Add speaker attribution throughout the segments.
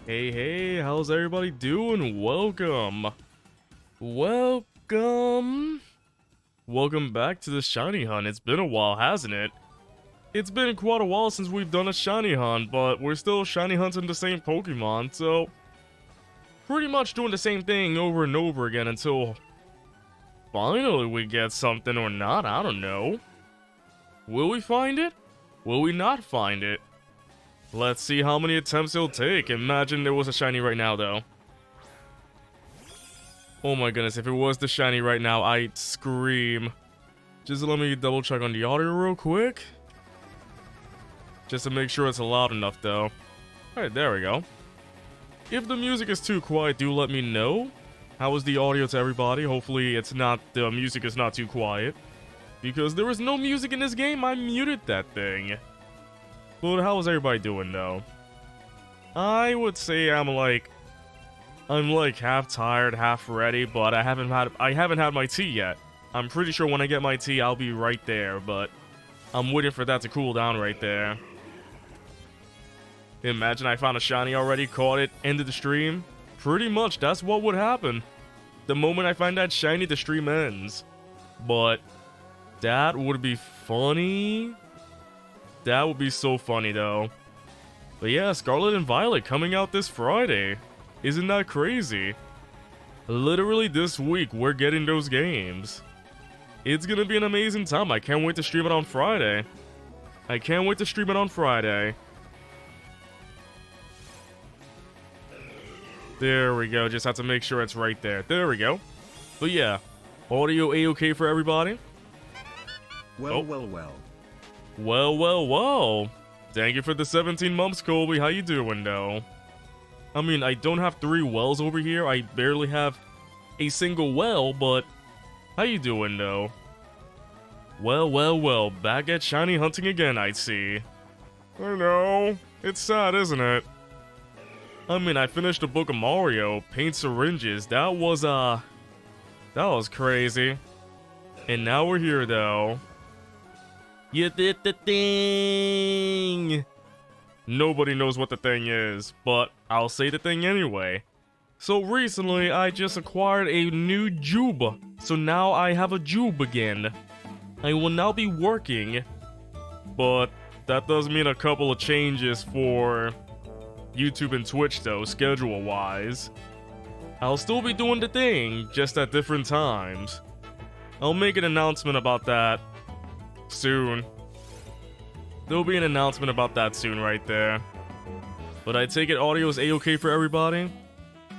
Speaker 1: Hey, how's everybody doing? Welcome. Welcome. Welcome back to the shiny hunt. It's been a while, hasn't it? It's been quite a while since we've done a shiny hunt, but we're still shiny hunting the same Pokemon, so pretty much doing the same thing over and over again until finally we get something or not, I don't know. Will we find it? Will we not find it? Let's see how many attempts it'll take. Imagine there was a shiny right now, though. Oh my goodness, if it was the shiny right now, I'd scream. Just let me double check on the audio real quick. Just to make sure it's loud enough, though. Alright, there we go. If the music is too quiet, do let me know. How is the audio to everybody? Hopefully the music is not too quiet. Because there is no music in this game, I muted that thing. But how is everybody doing, though? I would say I'm like half tired, half ready, but I haven't had my tea yet. I'm pretty sure when I get my tea, I'll be right there, but I'm waiting for that to cool down right there. Imagine I found a shiny already, caught it, ended the stream. Pretty much, that's what would happen. The moment I find that shiny, the stream ends. But that would be funny. That would be so funny, though. But yeah, Scarlet and Violet coming out this Friday. Isn't that crazy? Literally this week, we're getting those games. It's gonna be an amazing time. I can't wait to stream it on Friday. There we go. Just have to make sure it's right there. There we go. But yeah, audio A-okay for everybody?
Speaker 2: Well.
Speaker 1: Well. Thank you for the 17 months, Colby. How you doing, though? I mean, I don't have 3 wells over here. I barely have a single well, but how you doing, though? Well. Back at shiny hunting again, I see. I know. It's sad, isn't it? I mean, I finished the book of Mario, Paint Syringes. That was crazy. And now we're here, though. You did the thing! Nobody knows what the thing is, but I'll say the thing anyway. So recently, I just acquired a new Jube. So now I have a Jube again. I will now be working. But that does mean a couple of changes for YouTube and Twitch though, schedule-wise. I'll still be doing the thing, just at different times. I'll make an announcement about that soon. There'll be an announcement about that soon right there. But I take it audio's A-okay for everybody?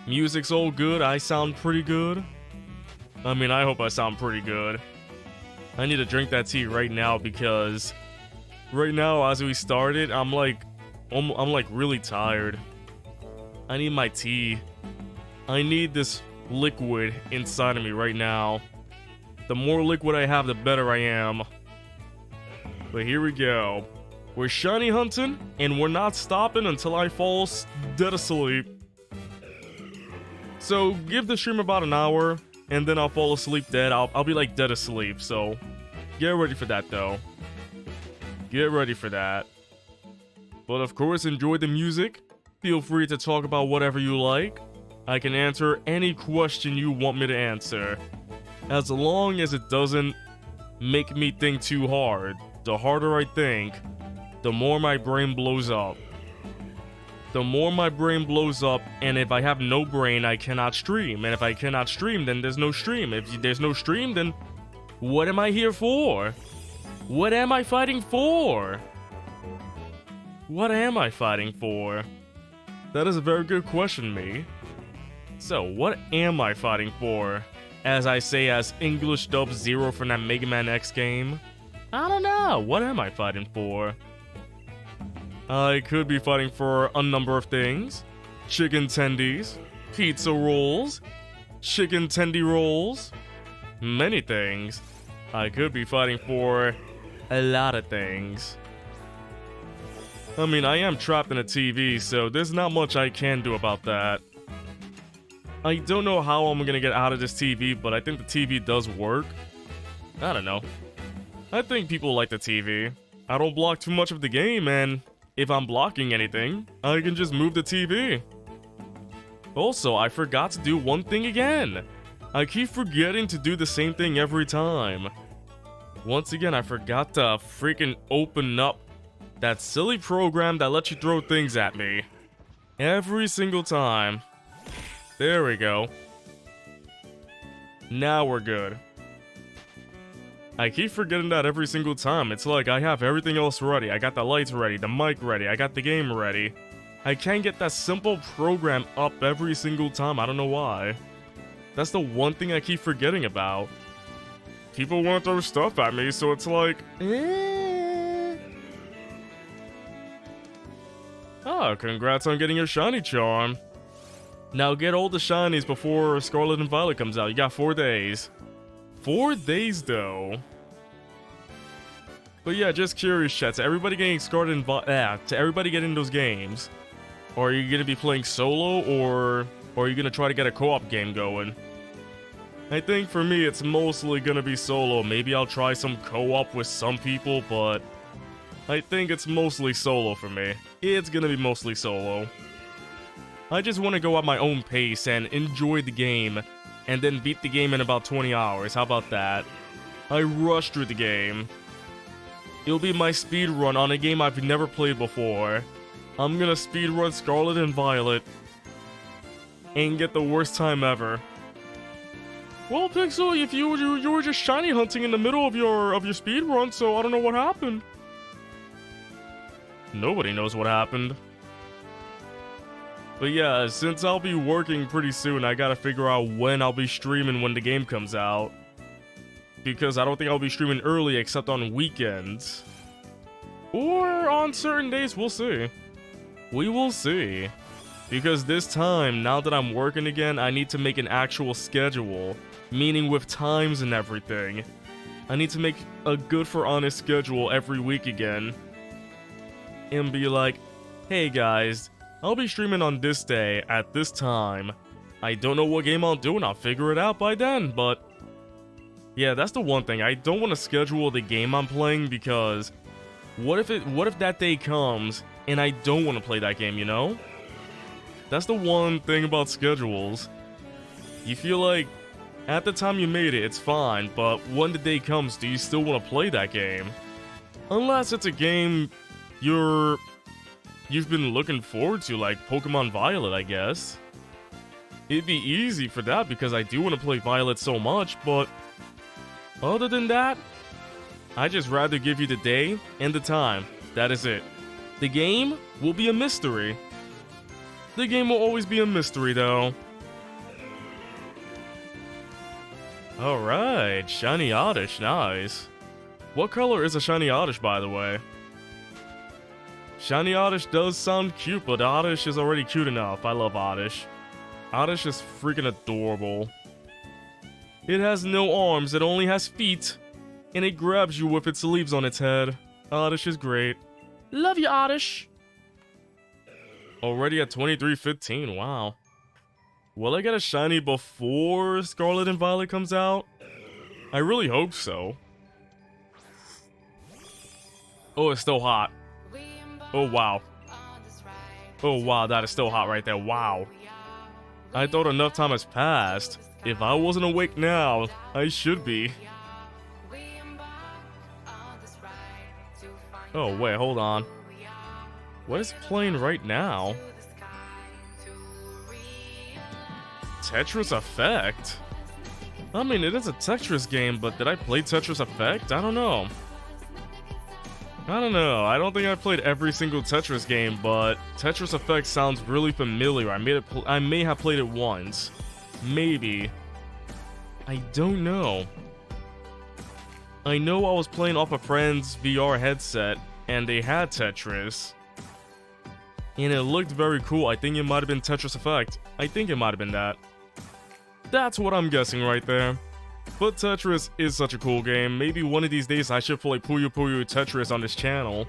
Speaker 1: Music's all good, I sound pretty good? I mean, I hope I sound pretty good. I need to drink that tea right now because right now as we started, I'm like really tired. I need my tea. I need this liquid inside of me right now. The more liquid I have, the better I am. But here we go. We're shiny hunting, and we're not stopping until I fall dead asleep. So give the stream about an hour, and then I'll fall asleep dead. I'll be like dead asleep, so get ready for that though. Get ready for that. But of course, enjoy the music. Feel free to talk about whatever you like. I can answer any question you want me to answer. As long as it doesn't make me think too hard. The harder I think, the more my brain blows up. The more my brain blows up, and if I have no brain, I cannot stream. And if I cannot stream, then there's no stream. If there's no stream, then what am I here for? What am I fighting for? What am I fighting for? That is a very good question, me. So, what am I fighting for? As I say as English dub Zero from that Mega Man X game? I don't know, what am I fighting for? I could be fighting for a number of things. Chicken tendies, pizza rolls, chicken tendy rolls, many things. I could be fighting for a lot of things. I mean, I am trapped in a TV, so there's not much I can do about that. I don't know how I'm gonna get out of this TV, but I think the TV does work. I don't know. I think people like the TV. I don't block too much of the game, and if I'm blocking anything, I can just move the TV. Also, I forgot to do one thing again. I keep forgetting to do the same thing every time. Once again, I forgot to freaking open up that silly program that lets you throw things at me. Every single time. There we go. Now we're good. I keep forgetting that every single time. It's like I have everything else ready. I got the lights ready, the mic ready, I got the game ready. I can't get that simple program up every single time. I don't know why. That's the one thing I keep forgetting about. People want to throw stuff at me, so it's like, Oh, congrats on getting your shiny charm. Now get all the shinies before Scarlet and Violet comes out. You got 4 days. 4 days though. But yeah, just curious, chat. To everybody getting Scarlet and Violet, to everybody getting those games, are you gonna be playing solo or are you gonna try to get a co-op game going? I think for me, it's mostly gonna be solo. Maybe I'll try some co-op with some people, but I think it's mostly solo for me. It's gonna be mostly solo. I just want to go at my own pace and enjoy the game, and then beat the game in about 20 hours. How about that? I rushed through the game. It'll be my speed run on a game I've never played before. I'm gonna speed run Scarlet and Violet and get the worst time ever. Well, Pixel, if you were just shiny hunting in the middle of your speed run, so I don't know what happened. Nobody knows what happened. But yeah, since I'll be working pretty soon, I gotta figure out when I'll be streaming when the game comes out. Because I don't think I'll be streaming early except on weekends. Or on certain days, we'll see. We will see. Because this time, now that I'm working again, I need to make an actual schedule. Meaning with times and everything. I need to make a good for honest schedule every week again. And be like, hey guys, I'll be streaming on this day, at this time. I don't know what game I'll do and I'll figure it out by then, but yeah, that's the one thing. I don't want to schedule the game I'm playing because what if that day comes and I don't want to play that game, you know? That's the one thing about schedules. You feel like at the time you made it, it's fine, but when the day comes, do you still want to play that game? Unless it's a game you've been looking forward to, like Pokemon Violet, I guess. It'd be easy for that because I do want to play Violet so much, but other than that, I just rather give you the day and the time. That is it. The game will be a mystery. The game will always be a mystery, though. Alright, Shiny Oddish, nice. What color is a Shiny Oddish, by the way? Shiny Oddish does sound cute, but Oddish is already cute enough. I love Oddish. Oddish is freaking adorable. It has no arms, it only has feet. And it grabs you with its leaves on its head. Oddish is great. Love you, Oddish! Already at 23:15, wow. Will I get a shiny before Scarlet and Violet comes out? I really hope so. Oh, it's still hot. Oh, wow. Oh, wow, that is still hot right there. Wow. I thought enough time has passed. If I wasn't awake now, I should be. Oh, wait, hold on. What is playing right now? Tetris Effect? I mean, it is a Tetris game, but did I play Tetris Effect? I don't know. I don't think I played every single Tetris game, but Tetris Effect sounds really familiar. I may have played it once. Maybe. I don't know. I know I was playing off a friend's VR headset, and they had Tetris. And it looked very cool. I think it might have been Tetris Effect. I think it might have been that. That's what I'm guessing right there. But Tetris is such a cool game. Maybe one of these days I should play Puyo Puyo Tetris on this channel.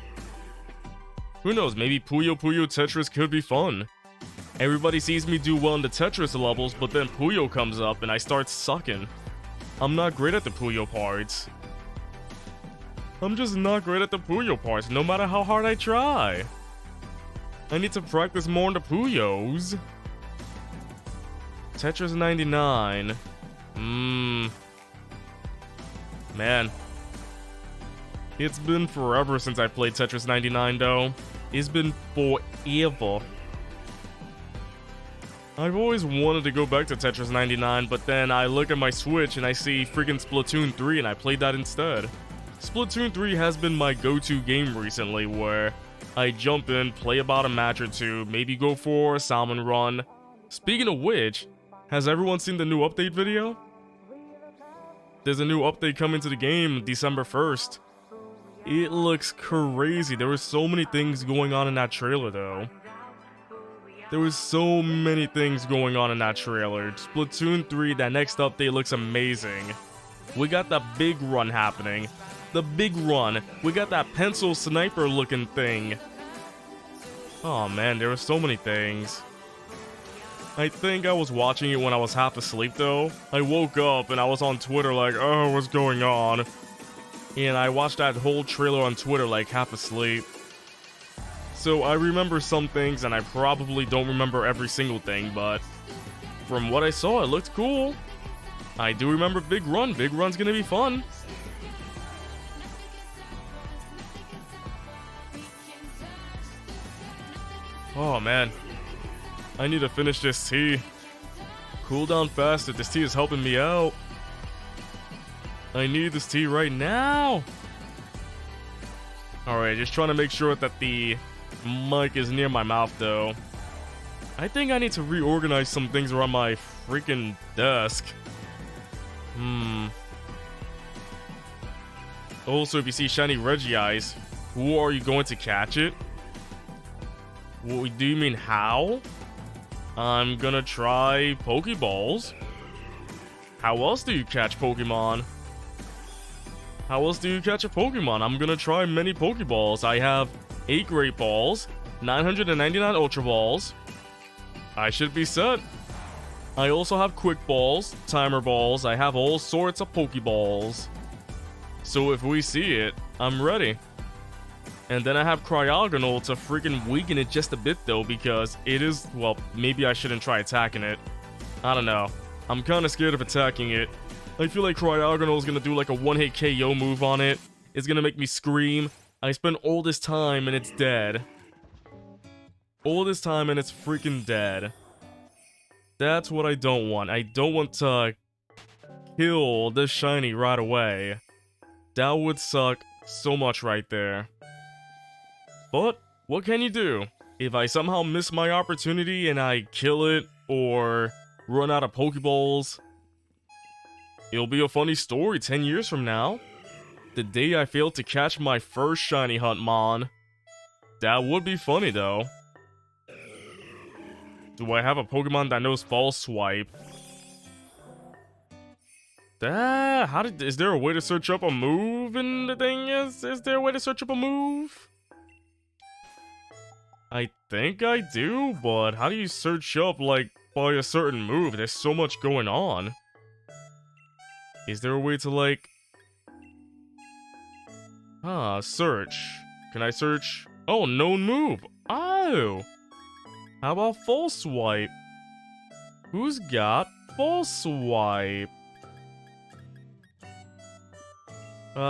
Speaker 1: Who knows, maybe Puyo Puyo Tetris could be fun. Everybody sees me do well in the Tetris levels, but then Puyo comes up and I start sucking. I'm not great at the Puyo parts. I'm just not great at the Puyo parts, no matter how hard I try. I need to practice more on the Puyos. Tetris 99. Man. It's been forever since I played Tetris 99, though. It's been forever. I've always wanted to go back to Tetris 99, but then I look at my Switch and I see freaking Splatoon 3 and I played that instead. Splatoon 3 has been my go-to game recently, where I jump in, play about a match or two, maybe go for a salmon run. Speaking of which, has everyone seen the new update video? There's a new update coming to the game December 1st. It looks crazy. There were so many things going on in that trailer, though. There was so many things going on in that trailer. Splatoon 3, that next update looks amazing. We got the big run happening. The big run. We got that pencil sniper looking thing. Oh man, there were so many things. I think I was watching it when I was half asleep though. I woke up and I was on Twitter like, oh, what's going on? And I watched that whole trailer on Twitter like half asleep. So I remember some things and I probably don't remember every single thing, but from what I saw, it looked cool. I do remember Big Run. Big Run's gonna be fun. Oh man, I need to finish this tea. Cool down faster, this tea is helping me out. I need this tea right now. Alright, just trying to make sure that the mic is near my mouth though. I think I need to reorganize some things around my freaking desk. Also, if you see shiny Regice, who are you going to catch it? What do you mean how? I'm gonna try Pokeballs. How else do you catch Pokemon? How else do you catch a Pokemon? I'm gonna try many Pokeballs. I have 8 Great Balls, 999 Ultra Balls. I should be set. I also have Quick Balls, Timer Balls. I have all sorts of Pokeballs. So if we see it, I'm ready. And then I have Cryogonal to freaking weaken it just a bit though, because it is, well, maybe I shouldn't try attacking it. I don't know. I'm kind of scared of attacking it. I feel like Cryogonal is going to do like a one-hit KO move on it. It's going to make me scream. I spent all this time and it's dead. All this time and it's freaking dead. That's what I don't want. I don't want to kill this shiny right away. That would suck so much right there. But what can you do? If I somehow miss my opportunity and I kill it or run out of Pokeballs, it'll be a funny story 10 years from now. The day I failed to catch my first shiny Huntmon. That would be funny though. Do I have a Pokemon that knows False Swipe? Is there a way to search up a move in the thing? Is there a way to search up a move? I think I do, but how do you search up, like, by a certain move? There's so much going on. Is there a way to, like... search. Can I search? Oh, known move. Oh! How about False Swipe? Who's got False Swipe?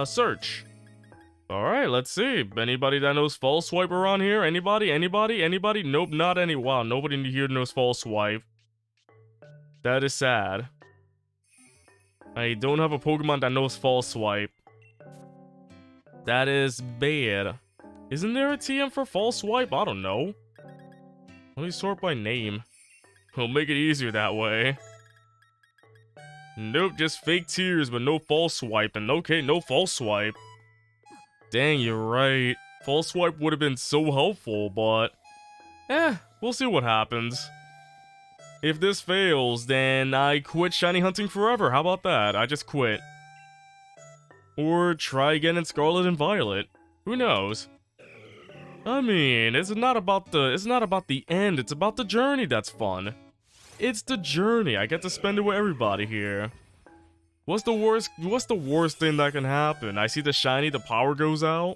Speaker 1: Search. Alright, let's see. Anybody that knows False Swipe around here? Anybody? Anybody? Anybody? Nope, not any. Wow, nobody here knows False Swipe. That is sad. I don't have a Pokemon that knows False Swipe. That is bad. Isn't there a TM for False Swipe? I don't know. Let me sort by name. We'll make it easier that way. Nope, just fake tears, but no False Swiping. Okay, no False Swipe. Dang, you're right. False Swipe would have been so helpful, but... we'll see what happens. If this fails, then I quit shiny hunting forever. How about that? I just quit. Or try again in Scarlet and Violet. Who knows? I mean, it's not about the end, it's about the journey that's fun. It's the journey. I get to spend it with everybody here. What's the worst thing that can happen? I see the shiny, the power goes out.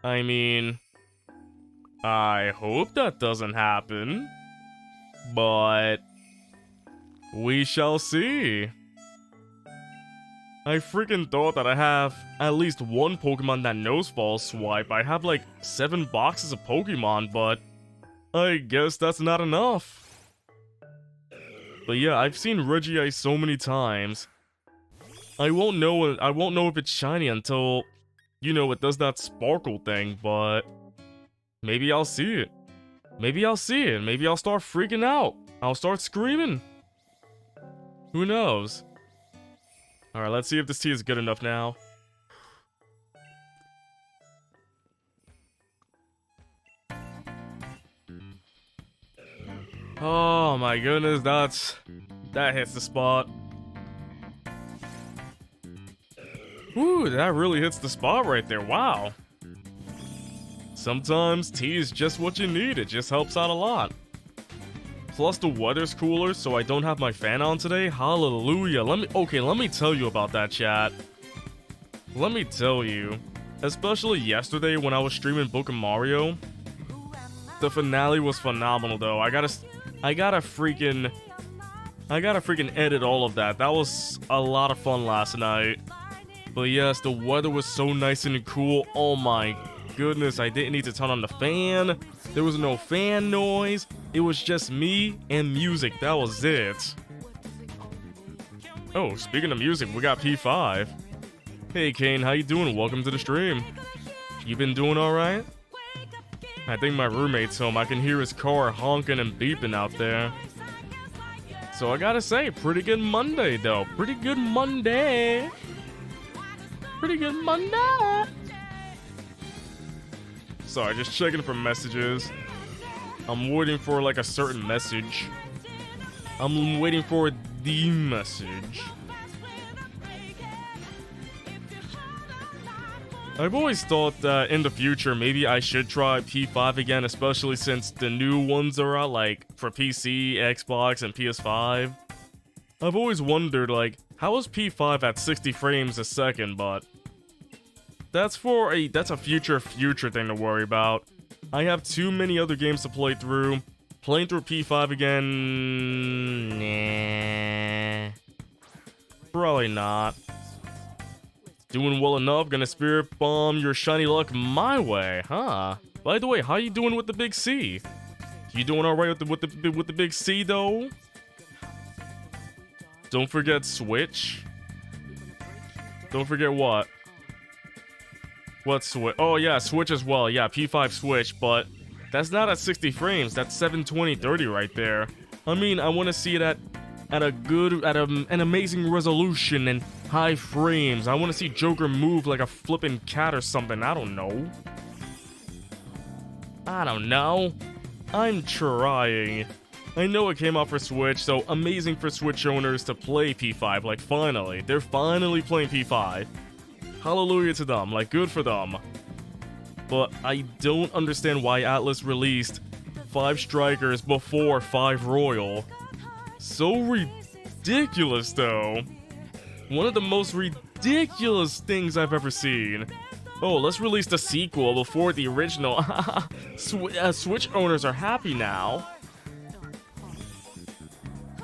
Speaker 1: I mean, I hope that doesn't happen. But we shall see. I freaking thought that I have at least one Pokemon that knows False Swipe. I have like 7 boxes of Pokemon, but I guess that's not enough. But yeah, I've seen Regice so many times. I won't know if it's shiny until, you know, it does that sparkle thing, but maybe I'll see it. Maybe I'll see it. Maybe I'll start freaking out. I'll start screaming. Who knows? Alright, let's see if this tea is good enough now. Oh my goodness, that hits the spot. Ooh, that really hits the spot right there. Wow. Sometimes tea is just what you need. It just helps out a lot. Plus the weather's cooler, so I don't have my fan on today. Hallelujah. Let me tell you about that, chat. Let me tell you. Especially yesterday when I was streaming Book of Mario. The finale was phenomenal though. I gotta freaking edit all of that. That was a lot of fun last night. But yes, the weather was so nice and cool. Oh my goodness, I didn't need to turn on the fan. There was no fan noise. It was just me and music. That was it. Oh, speaking of music, we got P5. Hey Kane, how you doing? Welcome to the stream. You been doing alright? I think my roommate's home. I can hear his car honking and beeping out there. So I gotta say, pretty good Monday though. Pretty good Monday. Pretty good Monday. Sorry, just checking for messages. I'm waiting for like a certain message. I'm waiting for the message. I've always thought that in the future, maybe I should try P5 again, especially since the new ones are out, like, for PC, Xbox, and PS5. I've always wondered, like, how is P5 at 60 frames a second, but that's a future thing to worry about. I have too many other games to play through. Playing through P5 again, nah. Probably not. Doing well enough, gonna Spirit Bomb your shiny luck my way, huh? By the way, how you doing with the big C? You doing alright with the big C though? Don't forget Switch. Don't forget what? What Switch? Oh yeah, Switch as well. Yeah, P5 Switch, but that's not at 60 frames. That's 720/30 right there. I mean, I want to see it at an amazing resolution and high frames. I want to see Joker move like a flippin' cat or something. I don't know. I'm trying. I know it came out for Switch, so amazing for Switch owners to play P5. Like, finally. They're finally playing P5. Hallelujah to them. Like, good for them. But I don't understand why Atlas released 5 Strikers before 5 Royal. So ridiculous, though. One of the most ridiculous things I've ever seen. Oh, let's release the sequel before the original. Switch owners are happy now.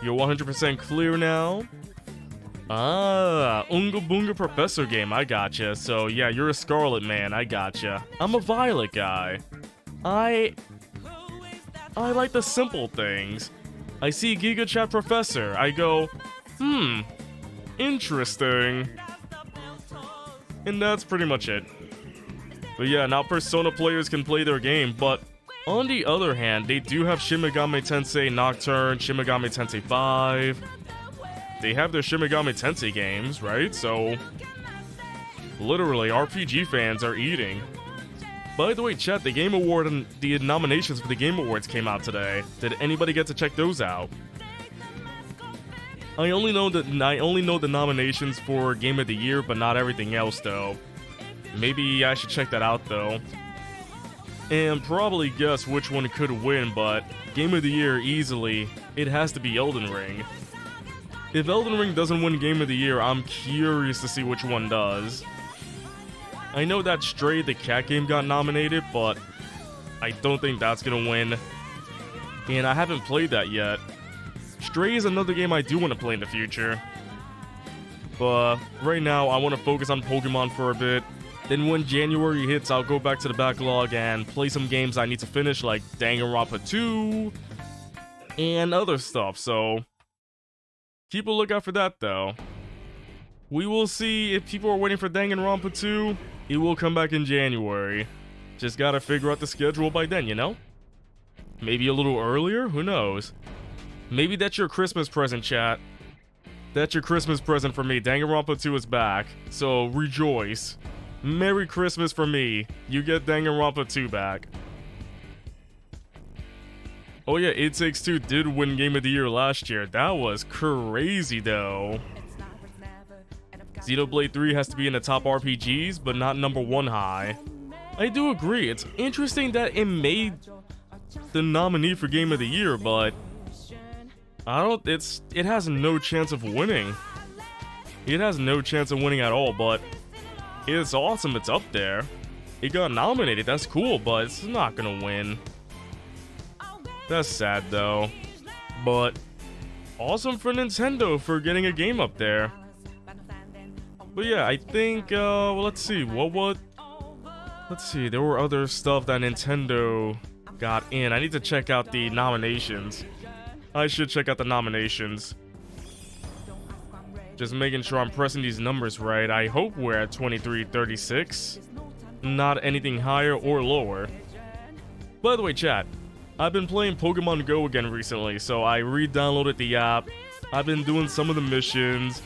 Speaker 1: You're 100% clear now? Ah, Unga Boonga Professor game, I gotcha. So yeah, you're a Scarlet man, I gotcha. I'm a Violet guy. I like the simple things. I see Giga Chat Professor, I go, interesting. And that's pretty much it. But yeah, now Persona players can play their game, but on the other hand, they do have Shin Megami Tensei Nocturne, Shin Megami Tensei 5. They have their Shin Megami Tensei games, right? So, literally, RPG fans are eating. By the way, chat, the Game Award and the nominations for the Game Awards came out today. Did anybody get to check those out? I only know the nominations for Game of the Year, but not everything else, though. Maybe I should check that out, though. And probably guess which one could win, but Game of the Year easily, it has to be Elden Ring. If Elden Ring doesn't win Game of the Year, I'm curious to see which one does. I know that Stray the cat game got nominated, but I don't think that's gonna win. And I haven't played that yet. Stray is another game I do want to play in the future. But right now, I want to focus on Pokemon for a bit. Then when January hits, I'll go back to the backlog and play some games I need to finish, like Danganronpa 2 and other stuff. So keep a lookout for that, though. We will see if people are waiting for Danganronpa 2. It will come back in January. Just gotta figure out the schedule by then, you know? Maybe a little earlier? Who knows? Maybe that's your Christmas present, chat. That's your Christmas present for me. Danganronpa 2 is back. So rejoice. Merry Christmas for me. You get Danganronpa 2 back. Oh yeah, It Takes Two did win Game of the Year last year. That was crazy though. Xenoblade 3 has to be in the top RPGs, but not #1 high. I do agree. It's interesting that it made the nominee for Game of the Year, but it has no chance of winning. It has no chance of winning at all, but it's awesome it's up there. It got nominated, that's cool, but it's not gonna win. That's sad though. But awesome for Nintendo for getting a game up there. But yeah, I think well, let's see, let's see, there were other stuff that Nintendo got in. I need to check out the nominations. I should check out the nominations. Just making sure I'm pressing these numbers right. I hope we're at 2336. Not anything higher or lower. By the way, chat, I've been playing Pokemon Go again recently, so I re-downloaded the app. I've been doing some of the missions.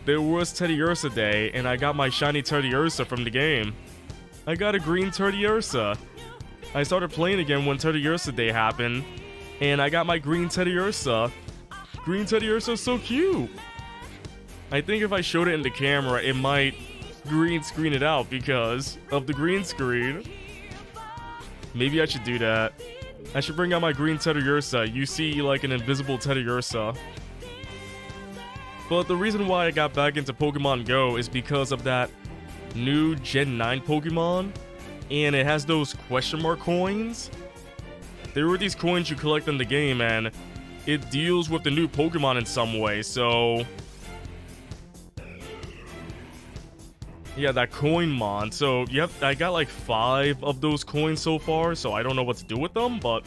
Speaker 1: There was Teddiursa Day, and I got my shiny Teddiursa from the game. I got a green Teddiursa. I started playing again when Teddiursa Day happened, and I got my green Teddiursa. Green Teddiursa is so cute. I think if I showed it in the camera, it might green screen it out because of the green screen. Maybe I should do that. I should bring out my green Teddiursa. You see like an invisible Teddiursa. But the reason why I got back into Pokemon Go is because of that new Gen 9 Pokemon. And it has those question mark coins. There were these coins you collect in the game, and it deals with the new Pokemon in some way, so yeah, that Coinmon. So yep, I got like 5 of those coins so far, so I don't know what to do with them, but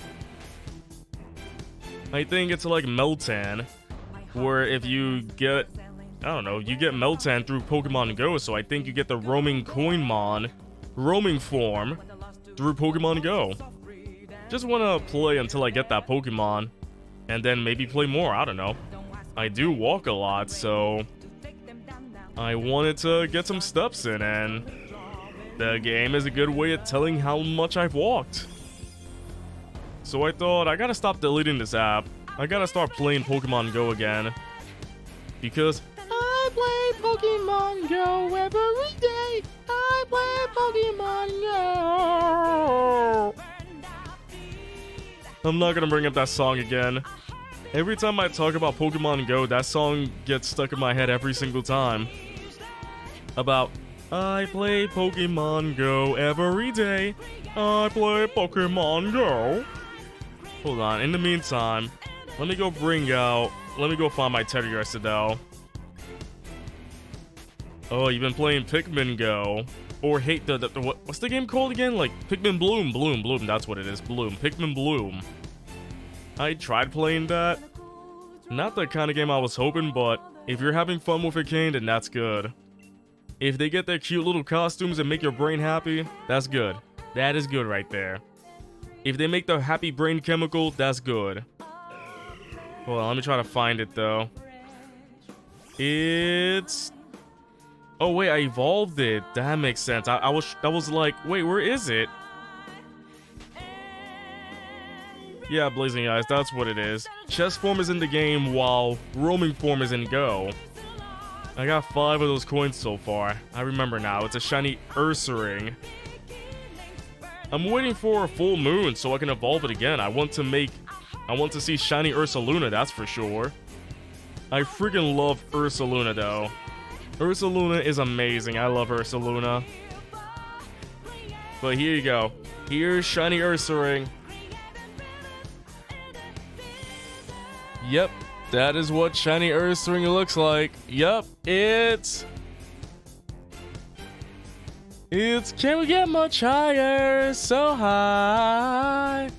Speaker 1: I think it's like Meltan, where if you get, I don't know, you get Meltan through Pokemon Go, so I think you get the roaming Coinmon, roaming form, through Pokemon Go. Just want to play until I get that Pokemon, and then maybe play more, I don't know. I do walk a lot, so I wanted to get some steps in, and the game is a good way of telling how much I've walked. So I thought, I gotta stop deleting this app. I gotta start playing Pokemon Go again. Because I play Pokemon Go every day. I play Pokemon Go. I'm not gonna bring up that song again. Every time I talk about Pokemon Go, that song gets stuck in my head every single time. About, I play Pokemon Go every day. I play Pokemon Go. Hold on, in the meantime, let me go find my Teddiursa though. Oh, you've been playing Pikmin Go. Or hate what's the game called again? Like Pikmin Bloom, that's what it is, Pikmin Bloom. I tried playing that. Not the kind of game I was hoping, but if you're having fun with a game, then that's good. If they get their cute little costumes and make your brain happy, that's good. That is good right there. If they make the happy brain chemical, that's good. Hold on, let me try to find it though. It's... Oh wait, I evolved it. That makes sense. I was like, wait, where is it? Yeah, Blazing Eyes, that's what it is. Chess form is in the game while roaming form is in Go. I got 5 of those coins so far. I remember now. It's a shiny Ursaring. I'm waiting for a full moon so I can evolve it again. I want to see shiny Ursaluna, that's for sure. I freaking love Ursaluna though. Ursaluna is amazing. I love Ursaluna. But here you go. Here's shiny Ursaring. Yep, that is what shiny Ursaring looks like. Yep, it's can we get much higher? So high.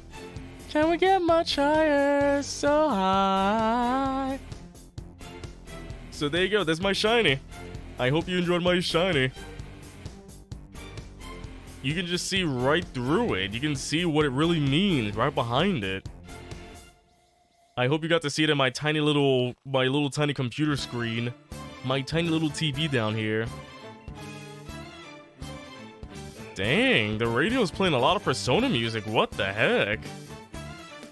Speaker 1: Can we get much higher? So high. So there you go, that's my shiny. I hope you enjoyed my shiny. You can just see right through it. You can see what it really means right behind it. I hope you got to see it in my little tiny computer screen. My tiny little TV down here. Dang, the radio's playing a lot of Persona music. What the heck?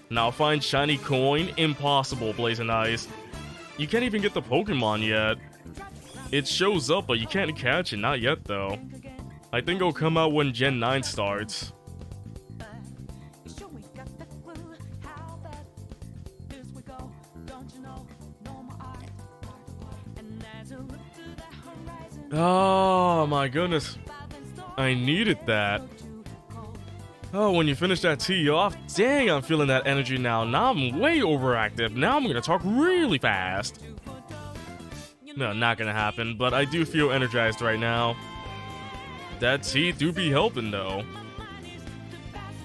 Speaker 1: Now find shiny coin. Impossible, Blazing Eyes. You can't even get the Pokemon yet. It shows up, but you can't catch it. Not yet, though. I think it'll come out when Gen 9 starts. Oh my goodness. I needed that. Oh, when you finish that tee off, dang, I'm feeling that energy now. Now I'm way overactive. Now I'm gonna talk really fast. No, not gonna happen, but I do feel energized right now. That tea do be helping though.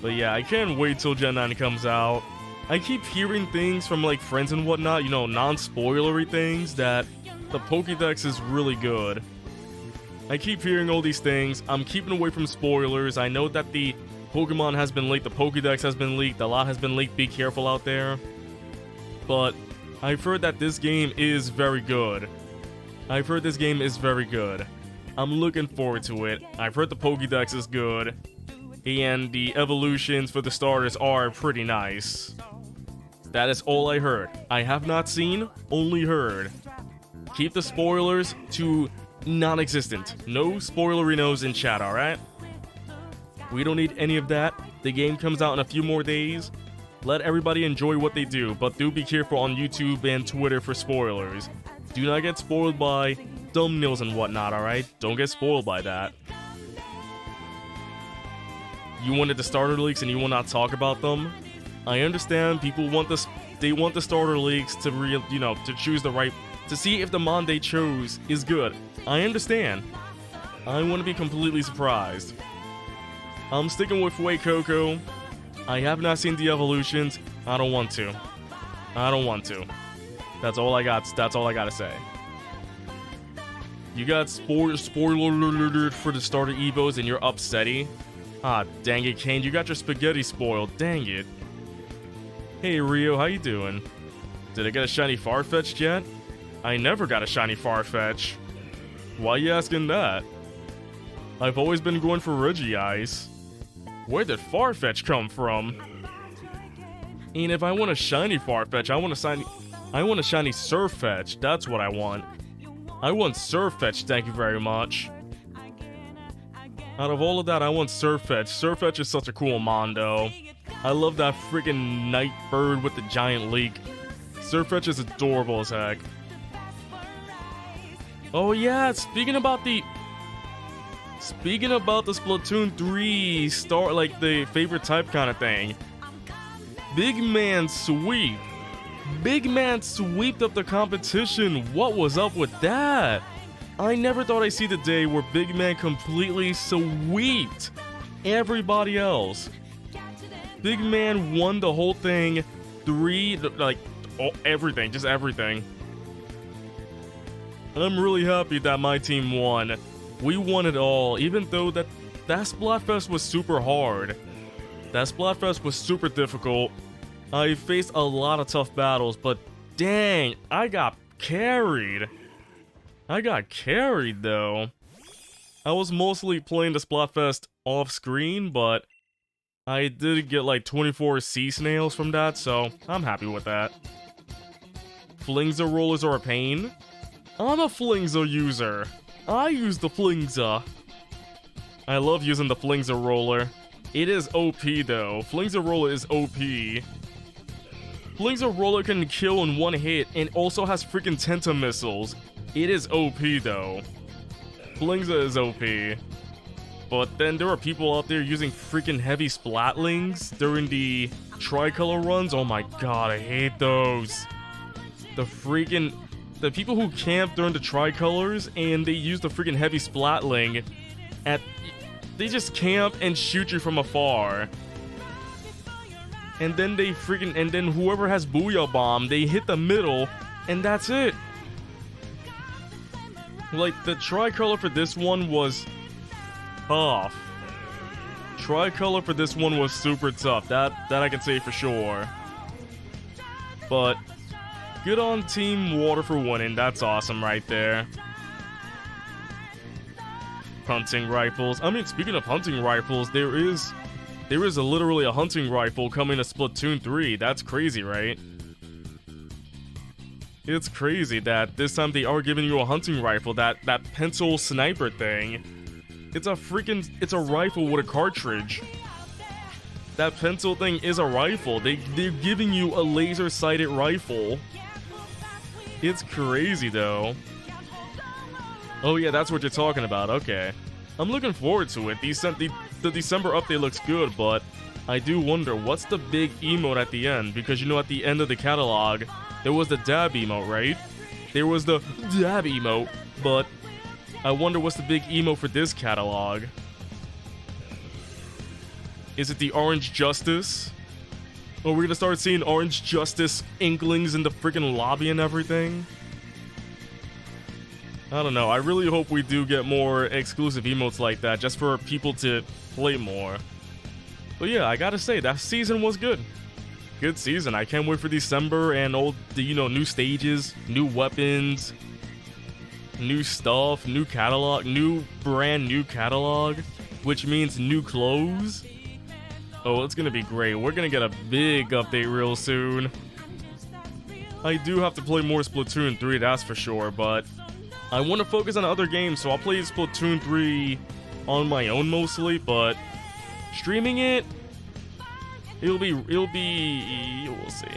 Speaker 1: But yeah, I can't wait till Gen 9 comes out. I keep hearing things from like friends and whatnot, you know, non-spoilery things, that the Pokédex is really good. I keep hearing all these things. I'm keeping away from spoilers. I know that the Pokemon has been leaked, the Pokédex has been leaked, a lot has been leaked. Be careful out there. But I've heard that this game is very good. I've heard this game is very good. I'm looking forward to it. I've heard the Pokédex is good. And the evolutions for the starters are pretty nice. That is all I heard. I have not seen, only heard. Keep the spoilers to non-existent. No spoilerinos in chat, alright? We don't need any of that. The game comes out in a few more days. Let everybody enjoy what they do, but do be careful on YouTube and Twitter for spoilers. Do not get spoiled by thumbnails and whatnot, alright? Don't get spoiled by that. You wanted the starter leaks and you will not talk about them? I understand people want this. They want the starter leaks to to choose the right, to see if the mon they chose is good. I understand. I want to be completely surprised. I'm sticking with Way Coco. I have not seen the evolutions. I don't want to. I don't want to. That's all I got. That's all I gotta say. You got spoiler alert for the starter Evos and you're upsetty. Ah, dang it, Kane. You got your spaghetti spoiled. Dang it. Hey, Rio. How you doing? Did I get a shiny Farfetch'd yet? I never got a shiny Farfetch. Why you asking that? I've always been going for Regice. Where did Farfetch come from? And if I want a shiny Farfetch, I want a shiny Surfetch. That's what I want. I want Surfetch, thank you very much. Out of all of that, I want Surfetch. Surfetch is such a cool mondo. I love that freaking night bird with the giant leak. Surfetch is adorable as heck. Oh yeah, speaking about the Splatoon 3 like the favorite type kind of thing. Big Man Sweep. Big Man sweeped up the competition. What was up with that? I never thought I'd see the day where Big Man completely sweeped everybody else. Big Man won the whole thing. Everything, just everything. I'm really happy that my team won. We won it all, even though that Splatfest was super hard. That Splatfest was super difficult. I faced a lot of tough battles, but dang, I got carried. I got carried though. I was mostly playing the Splatfest off screen, but I did get like 24 sea snails from that, so I'm happy with that. Flingza rollers are a pain. I'm a Flingza user. I use the Flingza. I love using the Flingza roller. It is OP though. Flingza roller is OP. Flingza roller can kill in one hit and also has freaking Tenta missiles. It is OP though. Flingza is OP. But then there are people out there using freaking heavy splatlings during the tricolor runs. Oh my god, I hate those. The people who camp during the tricolors and they use the freaking heavy splatling they just camp and shoot you from afar. And then whoever has Booyah Bomb, they hit the middle and that's it. Like, the tricolor for this one was tough. Tricolor for this one was super tough. That I can say for sure. But good on Team Water for winning. That's awesome right there. Hunting rifles. I mean, speaking of hunting rifles, there is literally a hunting rifle coming to Splatoon 3. That's crazy, right? It's crazy that this time they are giving you a hunting rifle, that pencil sniper thing. It's a rifle with a cartridge. That pencil thing is a rifle. They're giving you a laser-sighted rifle. It's crazy though. Oh yeah, that's what you're talking about. Okay. I'm looking forward to it. The December update looks good, but I do wonder what's the big emote at the end, because you know at the end of the catalog there was the dab emote, right? There was the dab emote, but I wonder what's the big emote for this catalog. Is it the Orange Justice? Or we're gonna start seeing Orange Justice inklings in the freaking lobby and everything? I don't know. I really hope we do get more exclusive emotes like that just for people to play more. But yeah, I gotta say, that season was good. Good season. I can't wait for December and new stages, new weapons, new stuff, new catalog, brand new catalog, which means new clothes. Oh, it's gonna be great. We're gonna get a big update real soon. I do have to play more Splatoon 3, that's for sure, but I want to focus on other games, so I'll play Splatoon 3 on my own mostly, but streaming it, we'll see.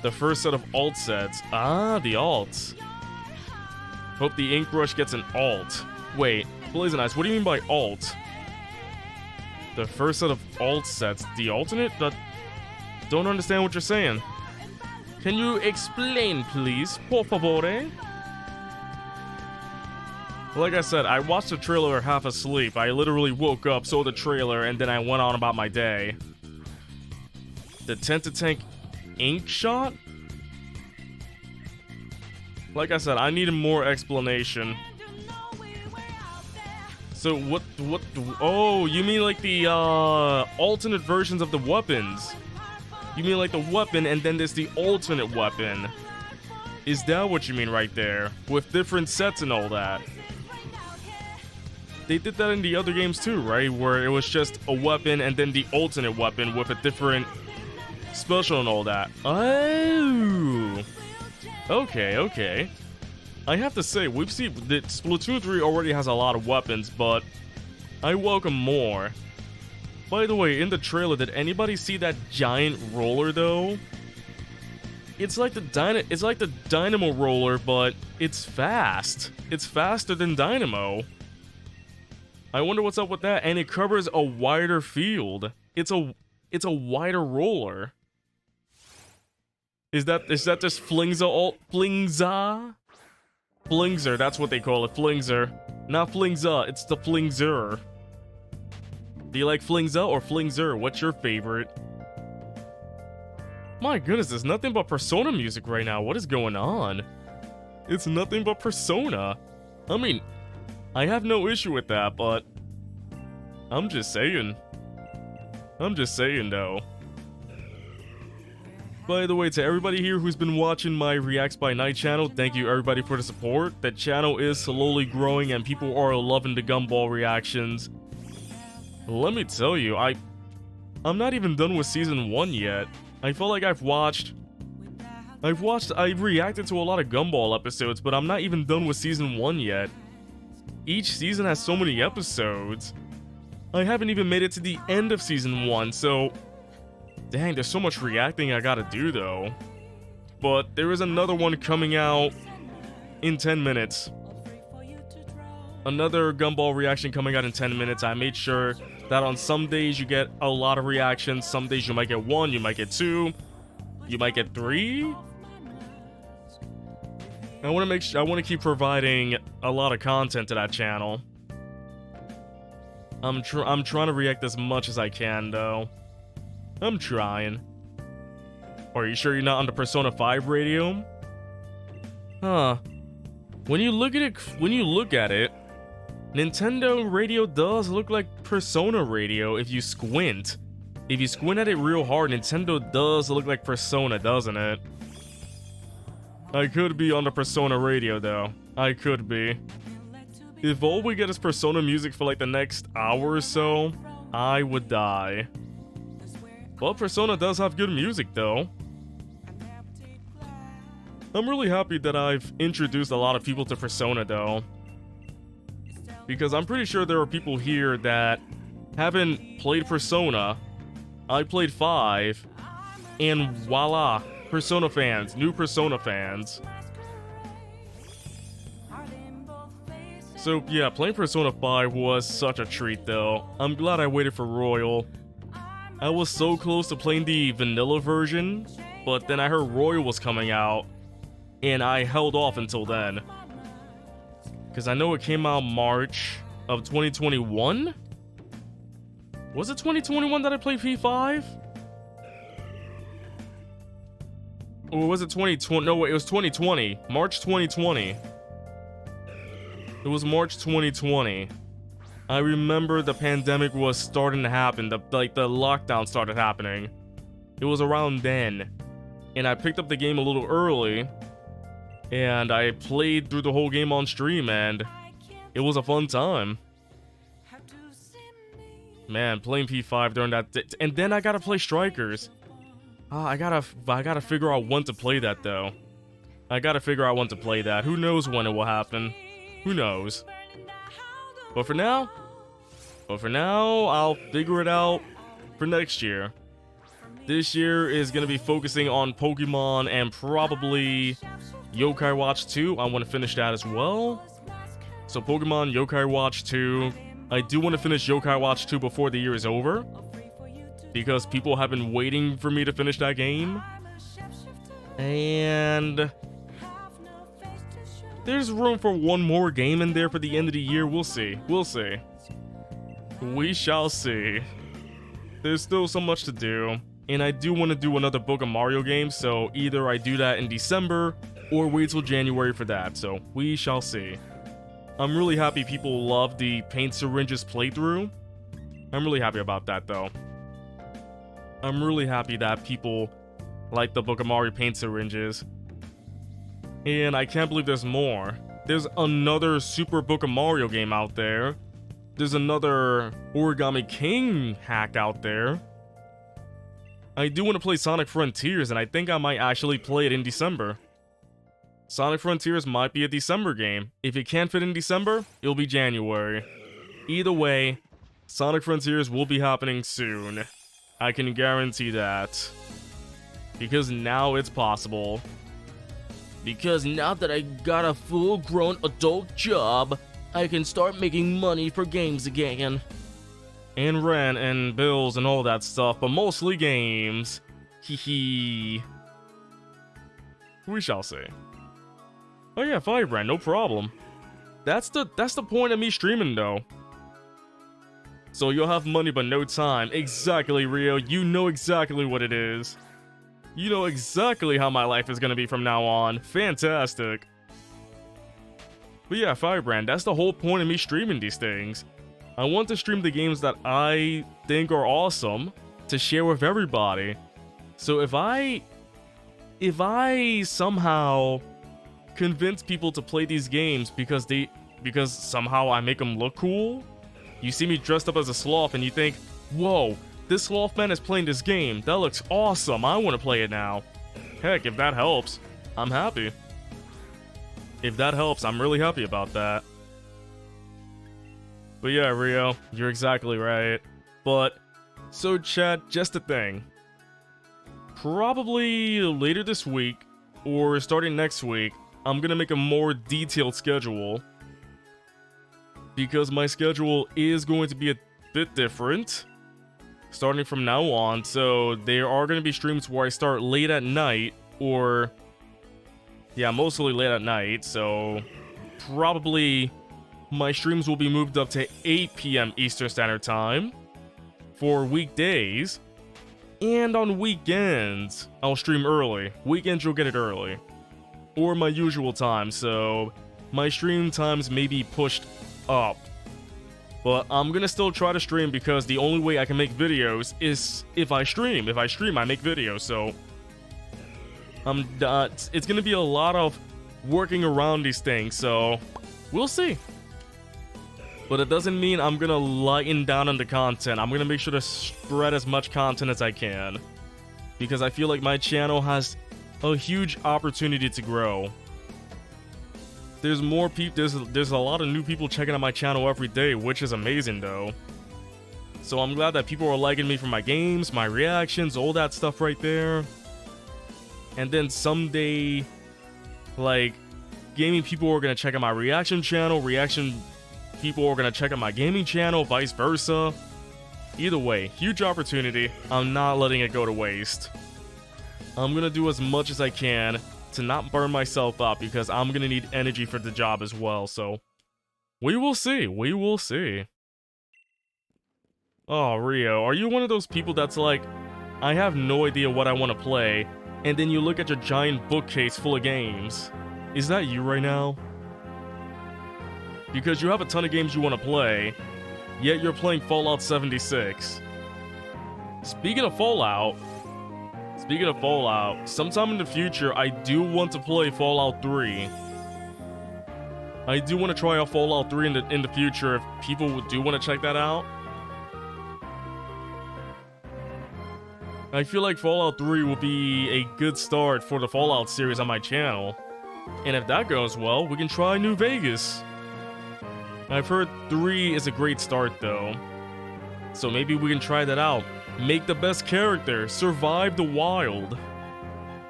Speaker 1: The first set of alt sets. Ah, the alts. Hope the Ink Rush gets an alt. Wait, Blazing Eyes, what do you mean by alt? The first set of alt sets. The alternate? Don't understand what you're saying. Can you explain, please? Por favore? Like I said, I watched the trailer half asleep. I literally woke up, saw the trailer, and then I went on about my day. The Tentatank ink shot? Like I said, I needed more explanation. So what, oh, you mean like the, alternate versions of the weapons? You mean like the weapon and then there's the alternate weapon? Is that what you mean right there? With different sets and all that? They did that in the other games too, right? Where it was just a weapon and then the alternate weapon with a different special and all that. Oh! Okay. I have to say, we've seen that Splatoon 3 already has a lot of weapons, but I welcome more. By the way, in the trailer, did anybody see that giant roller though? It's like the Dynamo roller, but it's fast. It's faster than Dynamo. I wonder what's up with that, and it covers a wider field. It's a wider roller. Is that just Flingza alt? Flingza? Flingzer, that's what they call it, Flingzer. Not Flingza, it's the Flingzer. Do you like Flingza or Flingzer? What's your favorite? My goodness, there's nothing but Persona music right now. What is going on? It's nothing but Persona. I mean, I have no issue with that, but I'm just saying. Though. By the way, to everybody here who's been watching my Reacts by Night channel, thank you everybody for the support. That channel is slowly growing and people are loving the Gumball reactions. Let me tell you, I'm not even done with season 1 yet. I feel like I've reacted to a lot of Gumball episodes, but I'm not even done with season 1 yet. Each season has so many episodes. I haven't even made it to the end of season 1, so dang, there's so much reacting I gotta do though. But there is another one coming out in 10 minutes. Another Gumball reaction coming out in 10 minutes. I made sure that on some days you get a lot of reactions. Some days you might get 1, you might get 2, you might get 3. I want to make sure, I want to keep providing a lot of content to that channel. I'm trying to react as much as I can, though. I'm trying. Are you sure you're not on the Persona 5 radio? Huh. When you look at it, Nintendo radio does look like Persona radio if you squint. If you squint at it real hard, Nintendo does look like Persona, doesn't it? I could be on the Persona radio, though. I could be. If all we get is Persona music for like the next hour or so, I would die. Well, Persona does have good music, though. I'm really happy that I've introduced a lot of people to Persona, though. Because I'm pretty sure there are people here that haven't played Persona. I played 5, and voila, Persona fans, new Persona fans. So yeah, playing Persona 5 was such a treat, though. I'm glad I waited for Royal. I was so close to playing the vanilla version, but then I heard Royal was coming out, and I held off until then. Because I know it came out March of 2021? Was it 2021 that I played P5? Or was it 2020? No, wait, it was 2020. March 2020. It was March 2020. I remember the pandemic was starting to happen. The lockdown started happening. It was around then. And I picked up the game a little early. And I played through the whole game on stream, and it was a fun time. Man, playing P5 during that, and then I gotta play Strikers. I gotta figure out when to play that, though. I gotta figure out when to play that. Who knows when it will happen? Who knows? But for now, I'll figure it out for next year. This year is gonna be focusing on Pokemon and probably Yokai Watch 2. I want to finish that as well. So Pokemon, Yokai Watch 2. I do want to finish Yokai Watch 2 before the year is over, because people have been waiting for me to finish that game. And there's room for one more game in there for the end of the year. We'll see. We'll see. We shall see. There's still so much to do. And I do want to do another Book of Mario game, so either I do that in December or wait till January for that, so we shall see. I'm really happy people love the Paint Syringes playthrough. I'm really happy about that, though. I'm really happy that people like the Book of Mario Paint Syringes. And I can't believe there's more. There's another Super Book of Mario game out there. There's another Origami King hack out there. I do want to play Sonic Frontiers, and I think I might actually play it in December. Sonic Frontiers might be a December game. If it can't fit in December, it'll be January. Either way, Sonic Frontiers will be happening soon. I can guarantee that. Because now it's possible. Because now that I got a full-grown adult job, I can start making money for games again. And rent and bills and all that stuff, but mostly games. Hee. We shall see. Oh yeah, Firebrand, no problem. That's the point of me streaming, though. So you'll have money but no time. Exactly, Rio. You know exactly what it is. You know exactly how my life is gonna be from now on. Fantastic. But yeah, Firebrand, that's the whole point of me streaming these things. I want to stream the games that I think are awesome to share with everybody. So if I somehow convince people to play these games because somehow I make them look cool, you see me dressed up as a sloth and you think, whoa, this sloth man is playing this game. That looks awesome. I want to play it now. Heck, if that helps, I'm happy. If that helps, I'm really happy about that. But yeah, Rio, you're exactly right. But, so chat, just a thing. Probably later this week, or starting next week, I'm gonna make a more detailed schedule. because my schedule is going to be a bit different starting from now on. So there are going to be streams where I start late at night, or yeah, mostly late at night. So probably my streams will be moved up to 8 p.m. Eastern Standard Time for weekdays. And on weekends, I'll stream early. Weekends, you'll get it early. Or my usual time, so my stream times may be pushed up. But I'm gonna still try to stream because the only way I can make videos is if I stream. If I stream, I make videos, so it's gonna be a lot of working around these things, so we'll see. But it doesn't mean I'm gonna lighten down on the content. I'm gonna make sure to spread as much content as I can, because I feel like my channel has a huge opportunity to grow. There's more people. There's a lot of new people checking out my channel every day, which is amazing though. So I'm glad that people are liking me for my games, my reactions, all that stuff right there. And then someday, like, gaming people are gonna check out my reaction channel. Reaction people are gonna check out my gaming channel, vice versa. Either way, huge opportunity. I'm not letting it go to waste. I'm gonna do as much as I can to not burn myself up, because I'm gonna need energy for the job as well, so we will see. We will see. Oh, Rio, are you one of those people that's like, I have no idea what I want to play, and then you look at your giant bookcase full of games? Is that you right now? Because you have a ton of games you want to play, yet you're playing Fallout 76. Speaking of Fallout, sometime in the future, I do want to play Fallout 3. I do want to try out Fallout 3 in the future if people do want to check that out. I feel like Fallout 3 will be a good start for the Fallout series on my channel. And if that goes well, we can try New Vegas. I've heard 3 is a great start though. So maybe we can try that out. Make the best character, survive the wild.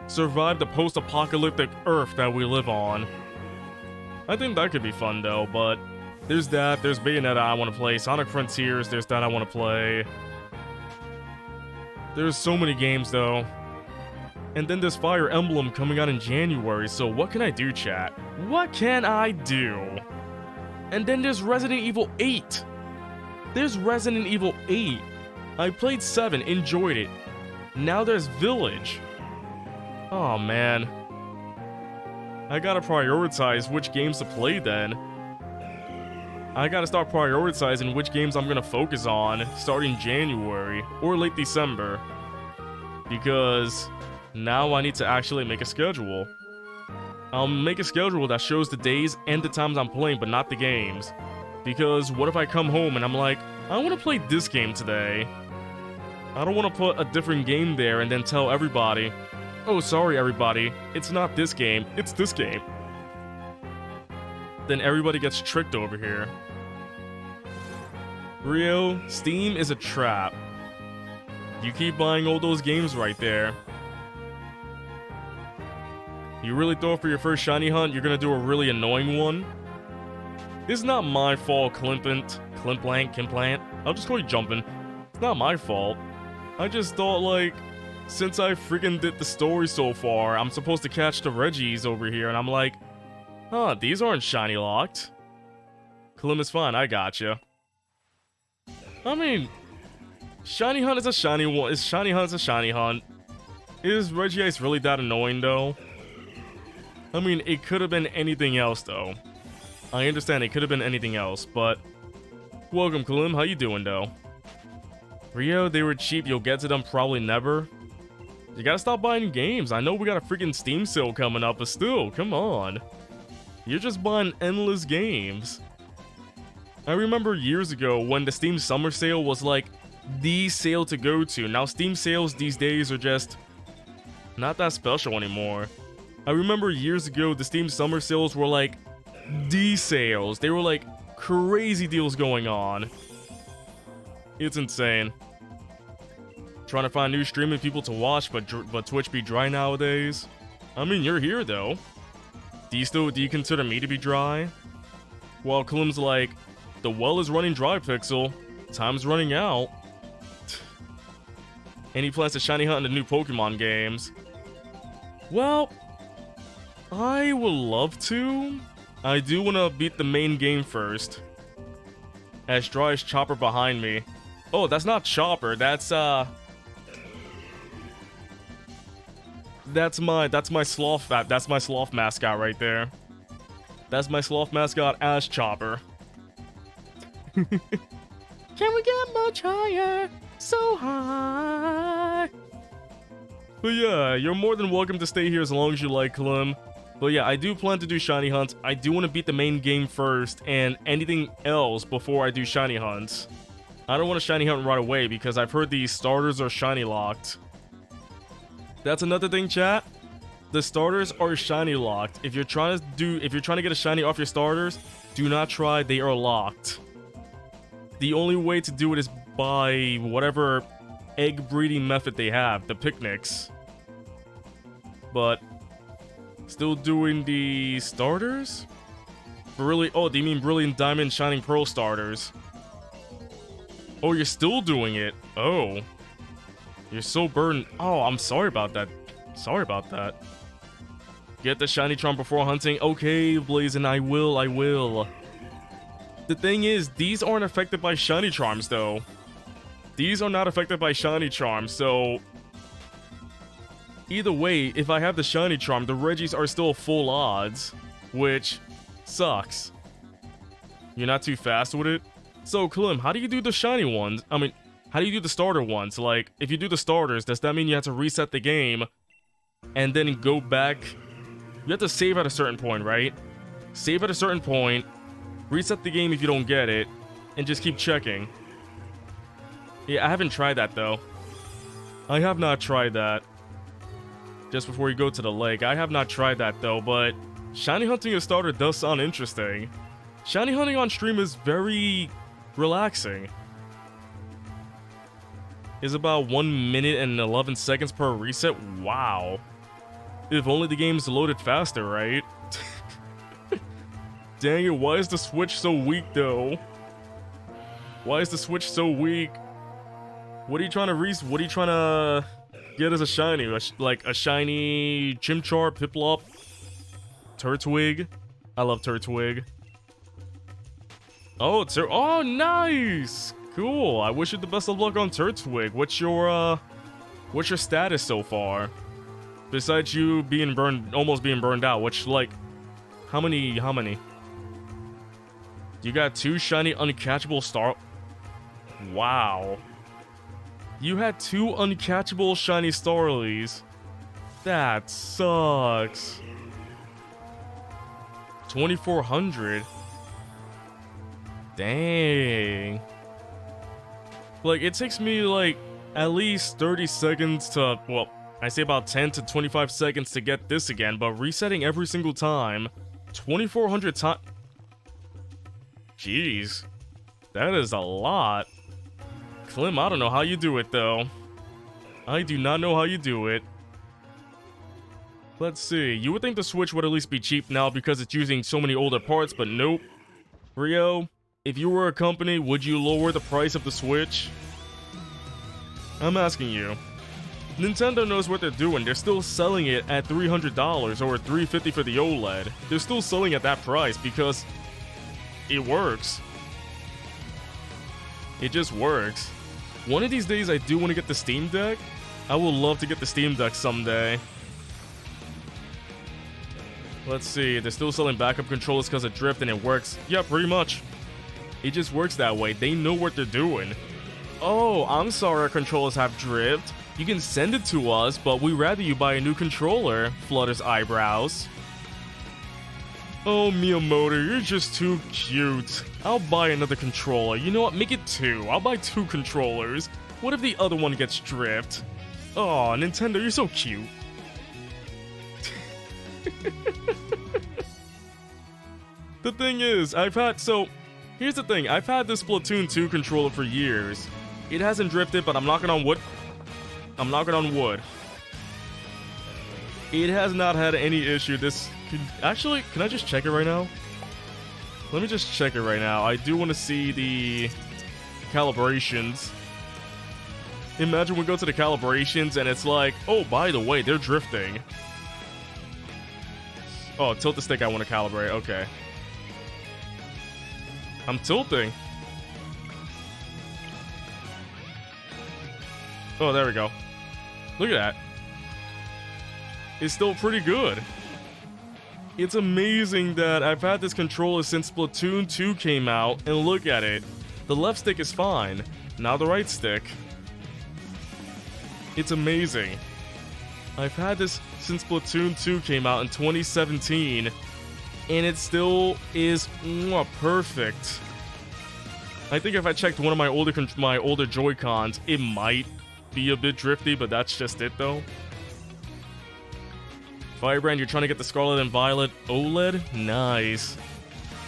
Speaker 1: Survive the post-apocalyptic Earth that we live on. I think that could be fun though, but there's that, there's Bayonetta I want to play, Sonic Frontiers, there's that I want to play. There's so many games though. And then there's Fire Emblem coming out in January, so what can I do, chat? What can I do? And then there's Resident Evil 8. There's Resident Evil 8. I played 7, enjoyed it. Now there's Village. Oh man. I gotta prioritize which games to play then. I gotta start prioritizing which games I'm gonna focus on starting January or late December. Because now I need to actually make a schedule. I'll make a schedule that shows the days and the times I'm playing, but not the games. Because what if I come home and I'm like, I want to play this game today. I don't want to put a different game there and then tell everybody, oh, sorry everybody, it's not this game, it's this game. Then everybody gets tricked over here. Rio, Steam is a trap. You keep buying all those games right there. You really thought for your first shiny hunt you're gonna do a really annoying one? It's not my fault, Klimplant. I'll just call you Jumpin'. It's not my fault. I just thought, like, since I freaking did the story so far, I'm supposed to catch the Regice over here, and I'm like, huh, these aren't shiny locked. Klim is fine, I gotcha. I mean, shiny hunt is a shiny one. Shiny hunt is a shiny hunt. Is Regice really that annoying, though? I mean, it could have been anything else, though. I understand it could have been anything else, but welcome, Klim. How you doing, though? Rio, they were cheap. You'll get to them probably never. You gotta stop buying games. I know we got a freaking Steam sale coming up, but still, come on. You're just buying endless games. I remember years ago when the Steam Summer Sale was like the sale to go to. Now Steam sales these days are just not that special anymore. I remember years ago the Steam Summer Sales were like the sales. They were like crazy deals going on. It's insane. Trying to find new streaming people to watch, but Twitch be dry nowadays. I mean, you're here though. Do you consider me to be dry? Well, Klim's like, the well is running dry, Pixel. Time's running out. And he plans to shiny hunt in the new Pokemon games. Well, I would love to. I do want to beat the main game first. As dry as Chopper behind me. Oh, that's not Chopper. That's my sloth. That's my sloth mascot right there. That's my sloth mascot as Chopper. Can we get much higher? So high. But yeah, you're more than welcome to stay here as long as you like, Clem. But yeah, I do plan to do shiny hunts. I do want to beat the main game first and anything else before I do shiny hunts. I don't want to shiny hunt right away because I've heard these starters are shiny locked. That's another thing, chat. The starters are shiny locked. If you're trying to get a shiny off your starters, do not try, they are locked. The only way to do it is by whatever egg breeding method they have, the picnics. But still doing the starters? Oh, do you mean Brilliant Diamond Shining Pearl starters? Oh, you're still doing it. Oh. You're so burdened. Oh, I'm sorry about that. Sorry about that. Get the shiny charm before hunting. Okay, Blazin', I will. The thing is, these aren't affected by shiny charms, though. These are not affected by shiny charms, so either way, if I have the shiny charm, the Regis are still full odds, which sucks. You're not too fast with it? So, Clem, how do you do the shiny ones? I mean, how do you do the starter ones? Like, if you do the starters, does that mean you have to reset the game and then go back? You have to save at a certain point, right? Save at a certain point, reset the game if you don't get it, and just keep checking. Yeah, I haven't tried that, though. I have not tried that. Just before you go to the lake. I have not tried that, though, but shiny hunting a starter does sound interesting. Shiny hunting on stream is very relaxing. It's about 1 minute and 11 seconds per reset. Wow. If only the game's loaded faster, right? Dang it, why is the Switch so weak, though? Why is the Switch so weak? What are you trying to get as a shiny? Like a shiny Chimchar, Piplup, Turtwig? I love Turtwig. Oh, oh, nice! Cool. I wish you the best of luck on Turtwig. What's your status so far? Besides you being almost being burned out, which, like, how many? You got 2 shiny uncatchable star... Wow. You had 2 uncatchable shiny Starlies. That sucks. 2,400. Dang. Like, it takes me, like, at least 30 seconds to... Well, I say about 10 to 25 seconds to get this again, but resetting every single time... 2,400 times... Jeez. That is a lot. Clem, I don't know how you do it, though. I do not know how you do it. Let's see. You would think the Switch would at least be cheap now because it's using so many older parts, but nope. Rio, if you were a company, would you lower the price of the Switch? I'm asking you. Nintendo knows what they're doing. They're still selling it at $300 or $350 for the OLED. They're still selling at that price because it works. It just works. One of these days, I do want to get the Steam Deck. I would love to get the Steam Deck someday. Let's see. They're still selling backup controllers because of drift, and it works. Yeah, pretty much. It just works that way. They know what they're doing. Oh, I'm sorry our controllers have drift. You can send it to us, but we'd rather you buy a new controller, flutters eyebrows. Oh, Miyamoto, you're just too cute. I'll buy another controller. You know what? Make it 2. I'll buy 2 controllers. What if the other one gets drift? Oh, Nintendo, you're so cute. The thing is, here's the thing. I've had this Splatoon 2 controller for years. It hasn't drifted, but I'm knocking on wood. I'm knocking on wood. It has not had any issue. Actually, can I just check it right now? Let me just check it right now. I do want to see the calibrations. Imagine we go to the calibrations and it's like, oh, by the way, they're drifting. Oh, tilt the stick I want to calibrate. Okay. I'm tilting. Oh, there we go. Look at that. It's still pretty good. It's amazing that I've had this controller since Splatoon 2 came out, and look at it. The left stick is fine, now the right stick. It's amazing. I've had this since Splatoon 2 came out in 2017, and it still is perfect. I think if I checked one of my older Joy-Cons, it might be a bit drifty, but that's just it though. Firebrand, you're trying to get the Scarlet and Violet OLED? Nice.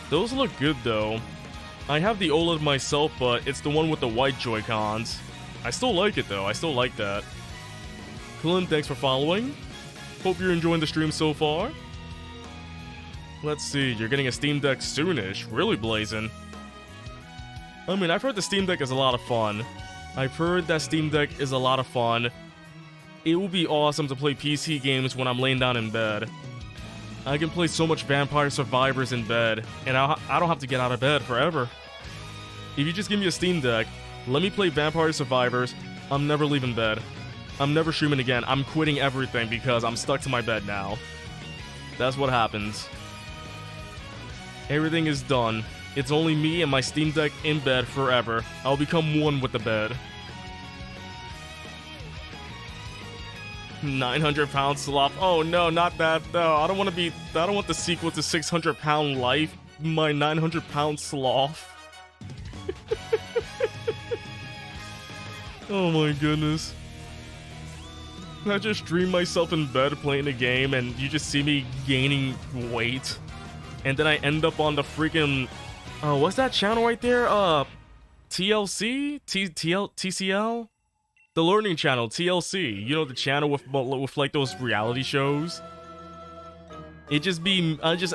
Speaker 1: Those look good though. I have the OLED myself, but it's the one with the white Joy-Cons. I still like it though, I still like that. Clint, thanks for following. Hope you're enjoying the stream so far. Let's see, you're getting a Steam Deck soonish. Really blazing. I mean, I've heard the Steam Deck is a lot of fun. I've heard that Steam Deck is a lot of fun. It will be awesome to play PC games when I'm laying down in bed. I can play so much Vampire Survivors in bed, and I don't have to get out of bed forever. If you just give me a Steam Deck, let me play Vampire Survivors, I'm never leaving bed. I'm never streaming again. I'm quitting everything because I'm stuck to my bed now. That's what happens. Everything is done. It's only me and my Steam Deck in bed forever. I'll become one with the bed. 900-pound sloth. Oh no, not that though. I don't want the sequel to 600-pound life. My 900-pound sloth. Oh my goodness. I just dream myself in bed playing a game and you just see me gaining weight. And then I end up on the freaking... what's that channel right there? TLC? TCL? The Learning Channel, TLC. You know, the channel with like those reality shows? I just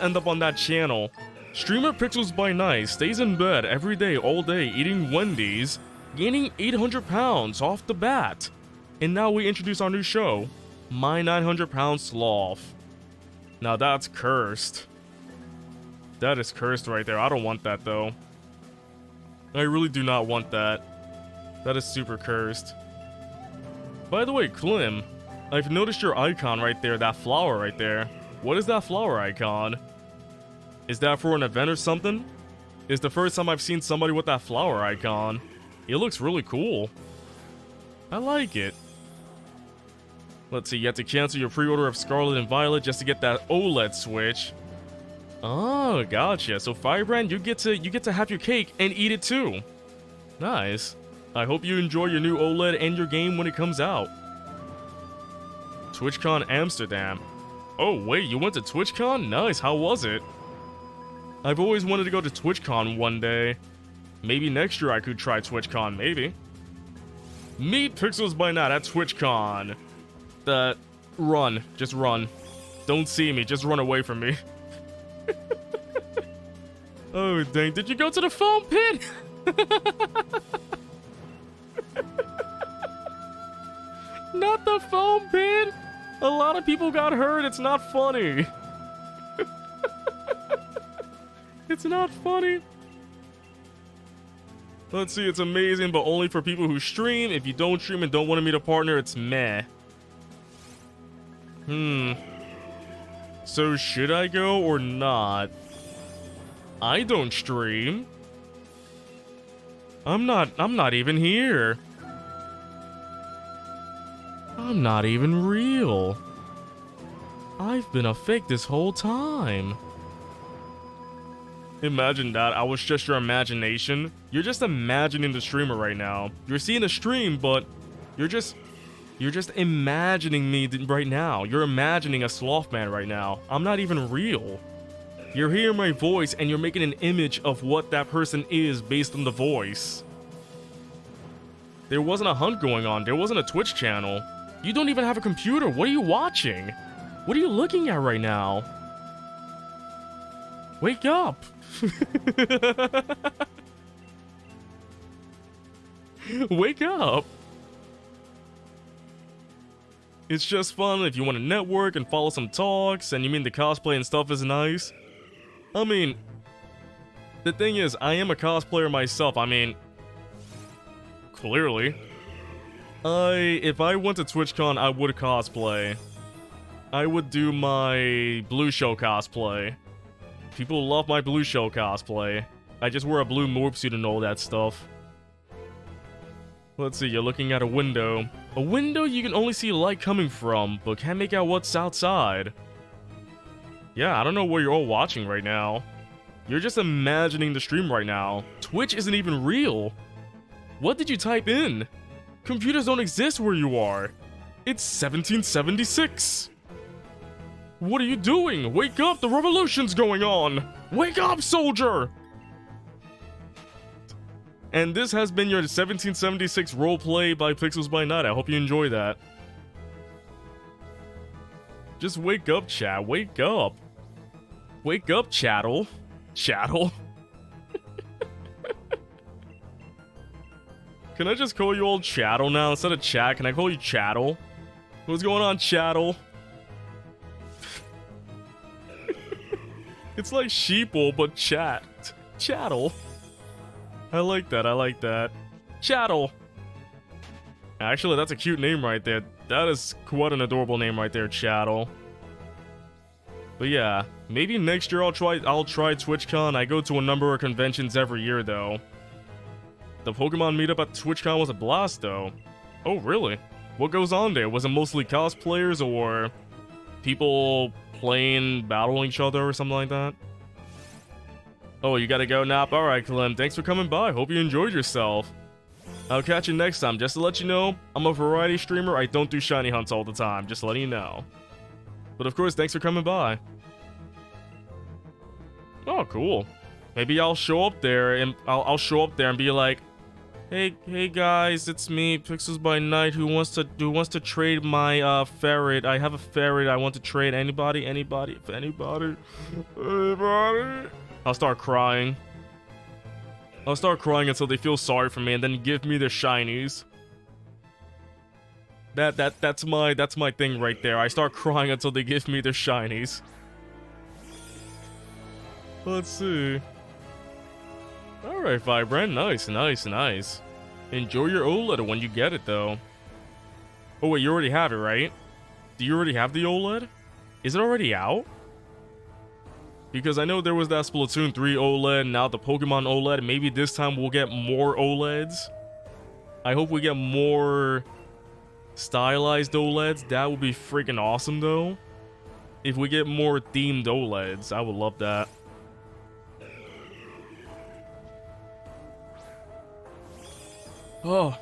Speaker 1: end up on that channel. Streamer Pixels by Night stays in bed every day, all day, eating Wendy's, gaining 800 pounds off the bat. And now we introduce our new show, My 900-Pound Sloth. Now that's cursed. That is cursed right there. I don't want that though. I really do not want that. That is super cursed. By the way, Klim, I've noticed your icon right there, that flower right there. What is that flower icon? Is that for an event or something? It's the first time I've seen somebody with that flower icon. It looks really cool. I like it. Let's see, you have to cancel your pre-order of Scarlet and Violet just to get that OLED Switch. Oh, gotcha. So Firebrand, you get to have your cake and eat it too. Nice. I hope you enjoy your new OLED and your game when it comes out. TwitchCon Amsterdam. Oh wait, you went to TwitchCon? Nice, how was it? I've always wanted to go to TwitchCon one day. Maybe next year I could try TwitchCon, maybe. Meet Pixels by Night at TwitchCon. Run. Just run. Don't see me, just run away from me. Oh dang, did you go to the foam pit? Not the foam pit! A lot of people got hurt, it's not funny. It's not funny. Let's see, it's amazing, but only for people who stream. If you don't stream and don't want to meet a partner, it's meh. So should I go or not? I don't stream. I'm not even here. I'm not even real. I've been a fake this whole time. Imagine that. I was just your imagination. You're just imagining the streamer right now. You're seeing a stream, but you're just imagining me right now. You're imagining a Slothman right now. I'm not even real. You're hearing my voice and you're making an image of what that person is based on the voice. There wasn't a hunt going on. There wasn't a Twitch channel. You don't even have a computer. What are you watching? What are you looking at right now? Wake up! Wake up! It's just fun if you want to network and follow some talks, and you mean the cosplay and stuff is nice. I mean, the thing is, I am a cosplayer myself. I mean, clearly. If I went to TwitchCon, I would cosplay. I would do my Blue Show cosplay. People love my Blue Show cosplay. I just wear a blue morph suit and all that stuff. Let's see, you're looking at a window. A window you can only see light coming from, but can't make out what's outside. Yeah, I don't know where you're all watching right now. You're just imagining the stream right now. Twitch isn't even real. What did you type in? Computers don't exist where you are. It's 1776. What are you doing? Wake up, the revolution's going on. Wake up, soldier! And this has been your 1776 roleplay by Pixels by Night. I hope you enjoy that. Just wake up, chat. Wake up. Wake up, chattel. Chattel. Can I just call you all chattel now instead of chat? Can I call you chattel? What's going on, chattel? It's like sheeple, but chat. Chattel. I like that, I like that. Chattel! Actually, that's a cute name right there. That is quite an adorable name right there, Chattel. But yeah, maybe next year I'll try TwitchCon. I go to a number of conventions every year, though. The Pokemon meetup at TwitchCon was a blast, though. Oh, really? What goes on there? Was it mostly cosplayers or people playing, battling each other or something like that? Oh, you gotta go, Nap? Alright, Clem, thanks for coming by. Hope you enjoyed yourself. I'll catch you next time. Just to let you know, I'm a variety streamer. I don't do shiny hunts all the time. Just letting you know. But of course, thanks for coming by. Oh, cool. Maybe I'll show up there and I'll show up there and be like, Hey guys, it's me, Pixels by Night, who wants to trade my ferret. I have a ferret I want to trade. Anybody? I'll start crying. I'll start crying until they feel sorry for me and then give me their shinies. That's my thing right there. I start crying until they give me their shinies. Let's see. Alright, Vibrant. Nice. Enjoy your OLED when you get it, though. Oh, wait, you already have it, right? Do you already have the OLED? Is it already out? Because I know there was that Splatoon 3 OLED, now the Pokemon OLED. Maybe this time we'll get more OLEDs. I hope we get more stylized OLEDs. That would be freaking awesome, though. If we get more themed OLEDs, I would love that. Oh.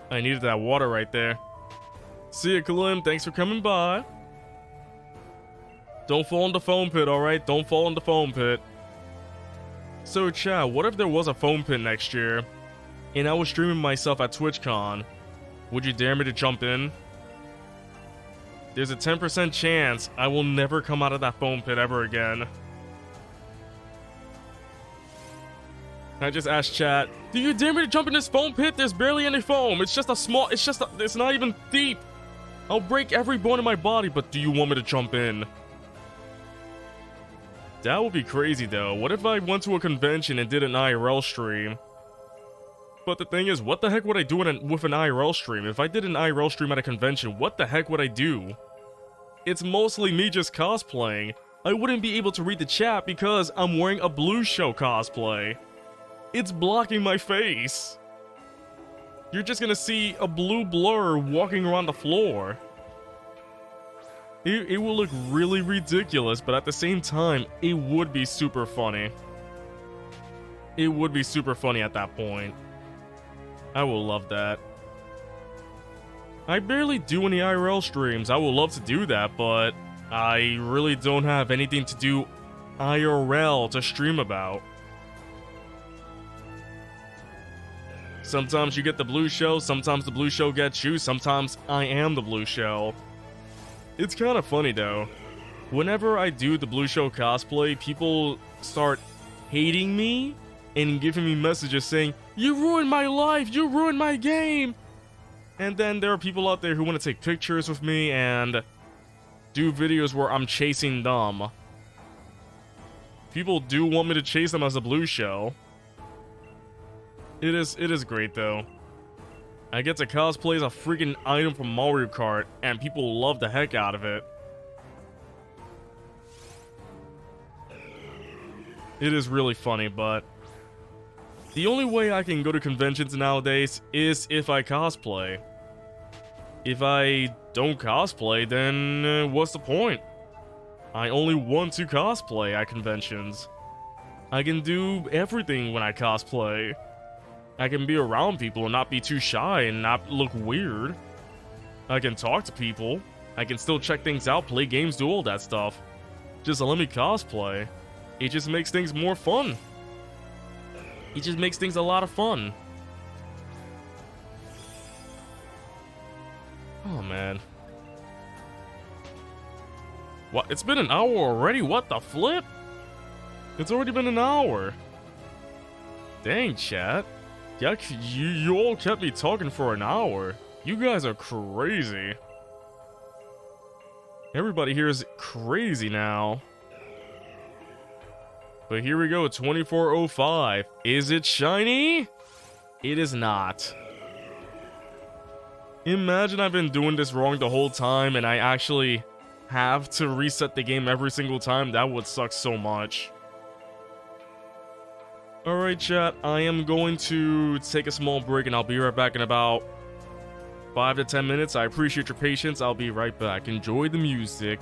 Speaker 1: I needed that water right there. See ya, Kalim. Thanks for coming by. Don't fall in the foam pit, alright? Don't fall in the foam pit. So, chat, what if there was a foam pit next year, and I was streaming myself at TwitchCon? Would you dare me to jump in? There's a 10% chance I will never come out of that foam pit ever again. I just asked chat, do you dare me to jump in this foam pit? There's barely any foam. It's not even deep. I'll break every bone in my body, but do you want me to jump in? That would be crazy, though. What if I went to a convention and did an IRL stream? But the thing is, what the heck would I do with an IRL stream? If I did an IRL stream at a convention, what the heck would I do? It's mostly me just cosplaying. I wouldn't be able to read the chat because I'm wearing a Blue Show cosplay. It's blocking my face. You're just gonna see a blue blur walking around the floor. It will look really ridiculous, but at the same time, it would be super funny. It would be super funny at that point. I will love that. I barely do any IRL streams. I would love to do that, but I really don't have anything to do IRL to stream about. Sometimes you get the Blue Show, sometimes the Blue Show gets you, sometimes I am the Blue Show. It's kind of funny, though. whenever I do the Blue Show cosplay, people start hating me and giving me messages saying, "You ruined my life, you ruined my game." And then there are people out there who want to take pictures with me and do videos where I'm chasing them. People do want me to chase them as a Blue Show. It is great though. I get to cosplay as a freaking item from Mario Kart, and people love the heck out of it. It is really funny, but the only way I can go to conventions nowadays is if I cosplay. If I don't cosplay, then what's the point? I only want to cosplay at conventions. I can do everything when I cosplay. I can be around people and not be too shy and not look weird. I can talk to people. I can still check things out, play games, do all that stuff. Just let me cosplay. It just makes things more fun. It just makes things a lot of fun. Oh man. What? It's been an hour already? What the flip? It's already been an hour. Dang, chat. Yeah, you all kept me talking for an hour. You guys are crazy. Everybody here is crazy now. But here we go, 2405. Is it shiny? It is not. Imagine I've been doing this wrong the whole time and I actually have to reset the game every single time. That would suck so much. Alright chat, I am going to take a small break and I'll be right back in about 5 to 10 minutes. I appreciate your patience. I'll be right back. Enjoy the music.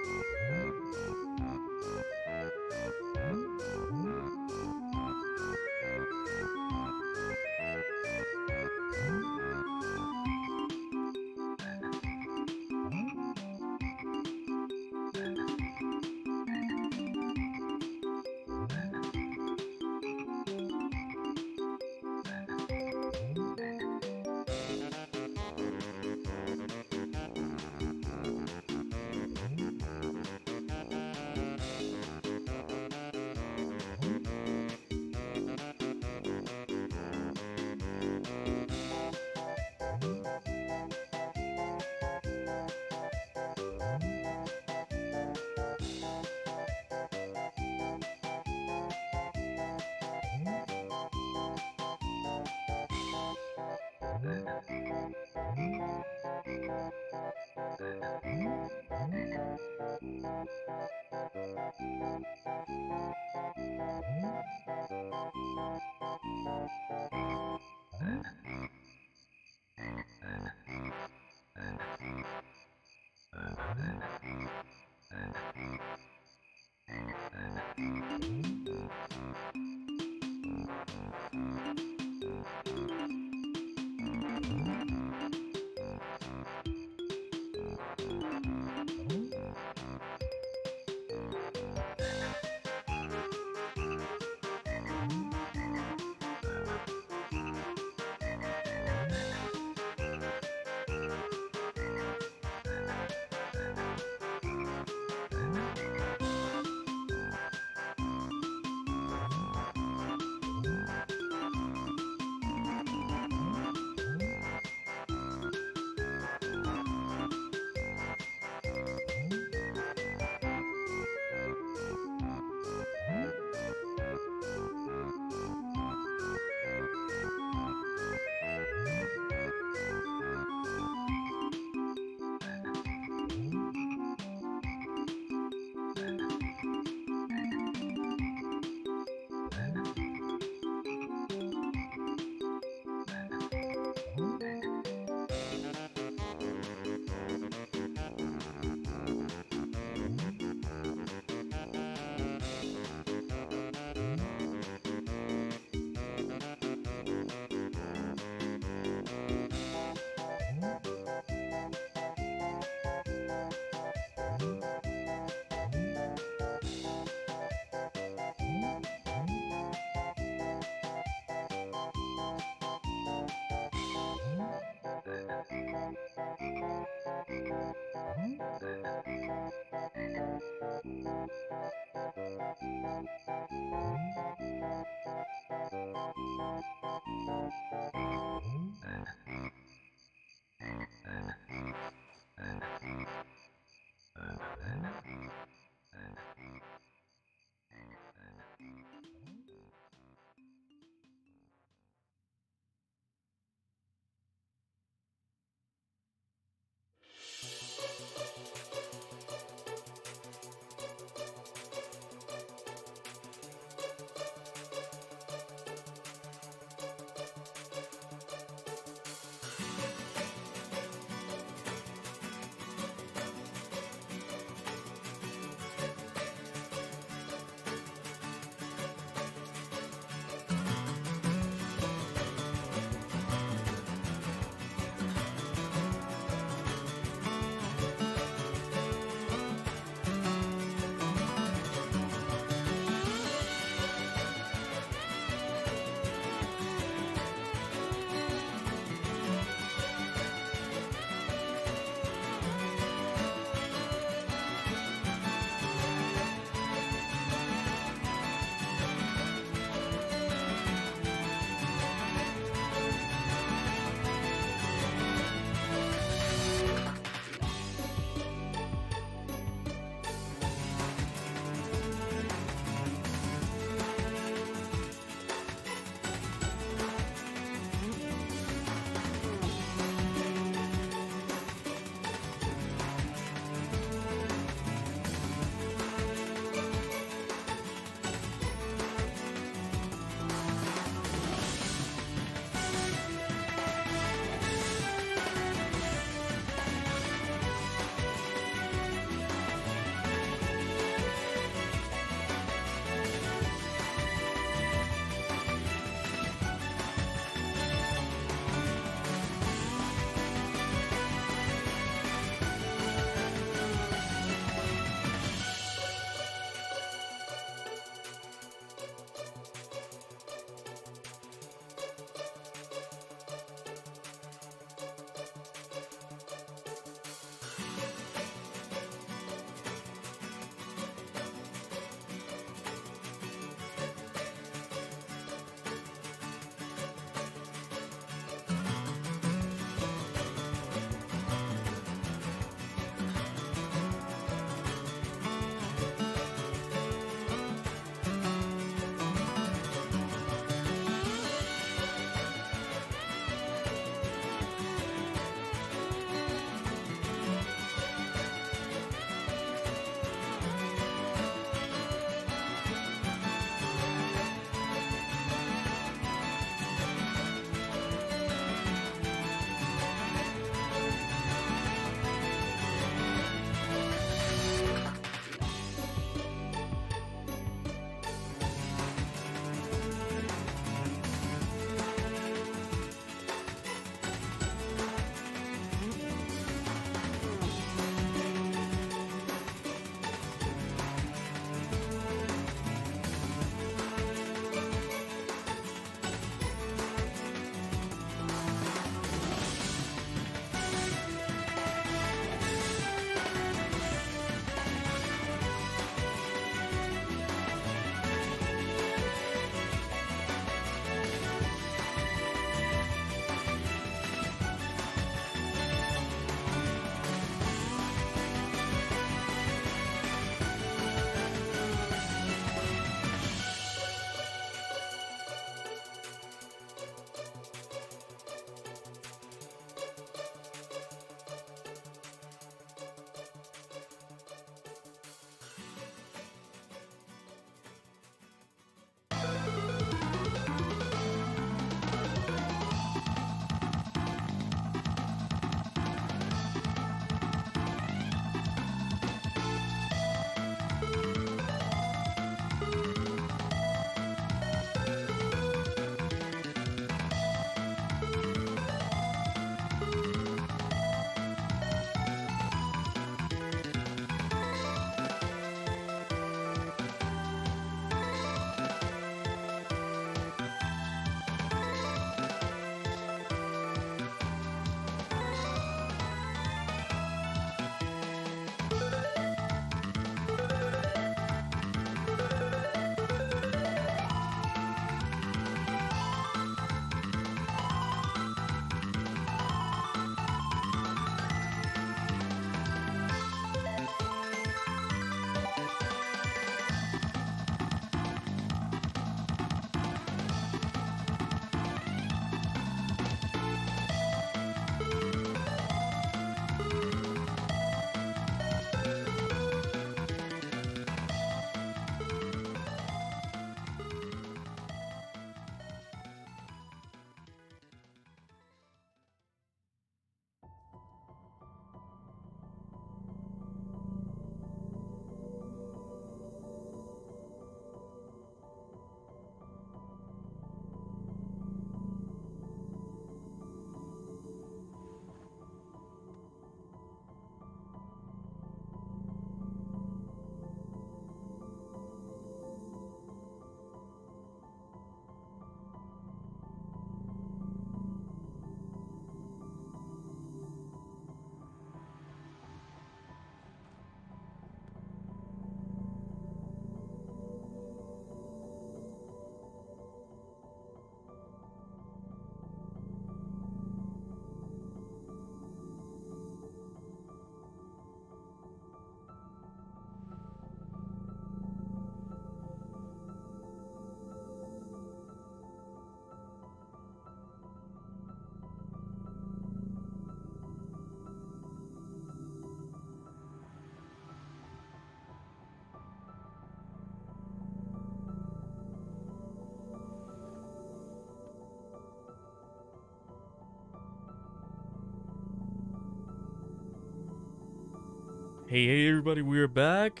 Speaker 1: Hey everybody, we're back.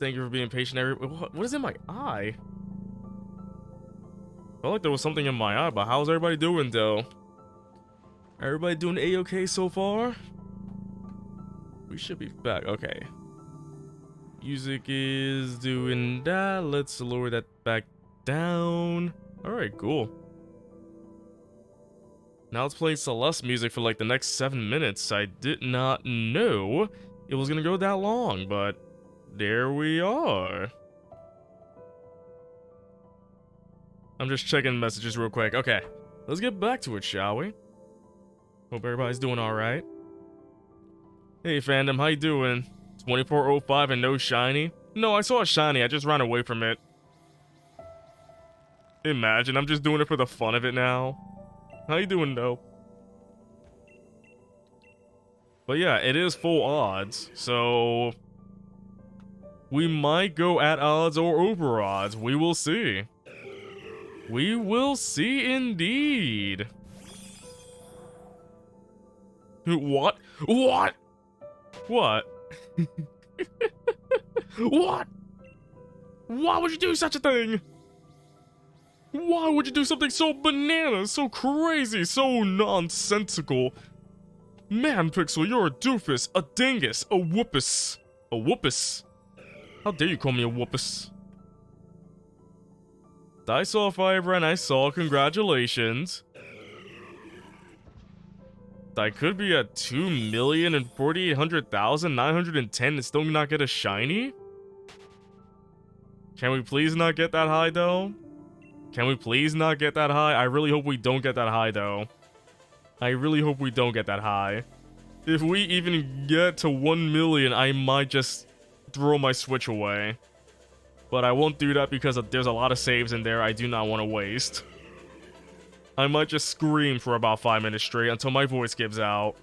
Speaker 1: Thank you for being patient. What is in my eye? I felt like there was something in my eye, but how's everybody doing though? Everybody doing A-okay so far? We should be back. Okay. Music is doing that. Let's lower that back down. Alright, cool. Now it's playing Celeste music for like the next 7 minutes. I did not know it was gonna go that long, but there we are. I'm just checking messages real quick. Okay, let's get back to it, shall we? Hope everybody's doing alright. Hey fandom, how you doing? 2405 and no shiny? No, I saw a shiny, I just ran away from it. Imagine, I'm just doing it for the fun of it now. How you doing though? But yeah, it is full odds, so we might go at odds or over odds. We will see. We will see indeed. What? What? What? What? Why would you do such a thing? Why would you do something so bananas, so crazy, so nonsensical? Man, Pixel, you're a doofus, a dingus, a whoopus. A whoopus? How dare you call me a whoopus? I saw Fiber and I saw congratulations. I could be at 2,048,910 and still not get a shiny? Can we please not get that high though? Can we please not get that high? I really hope we don't get that high though. I really hope we don't get that high. If we even get to 1 million, I might just throw my Switch away. But I won't do that because there's a lot of saves in there I do not want to waste. I might just scream for about 5 minutes straight until my voice gives out.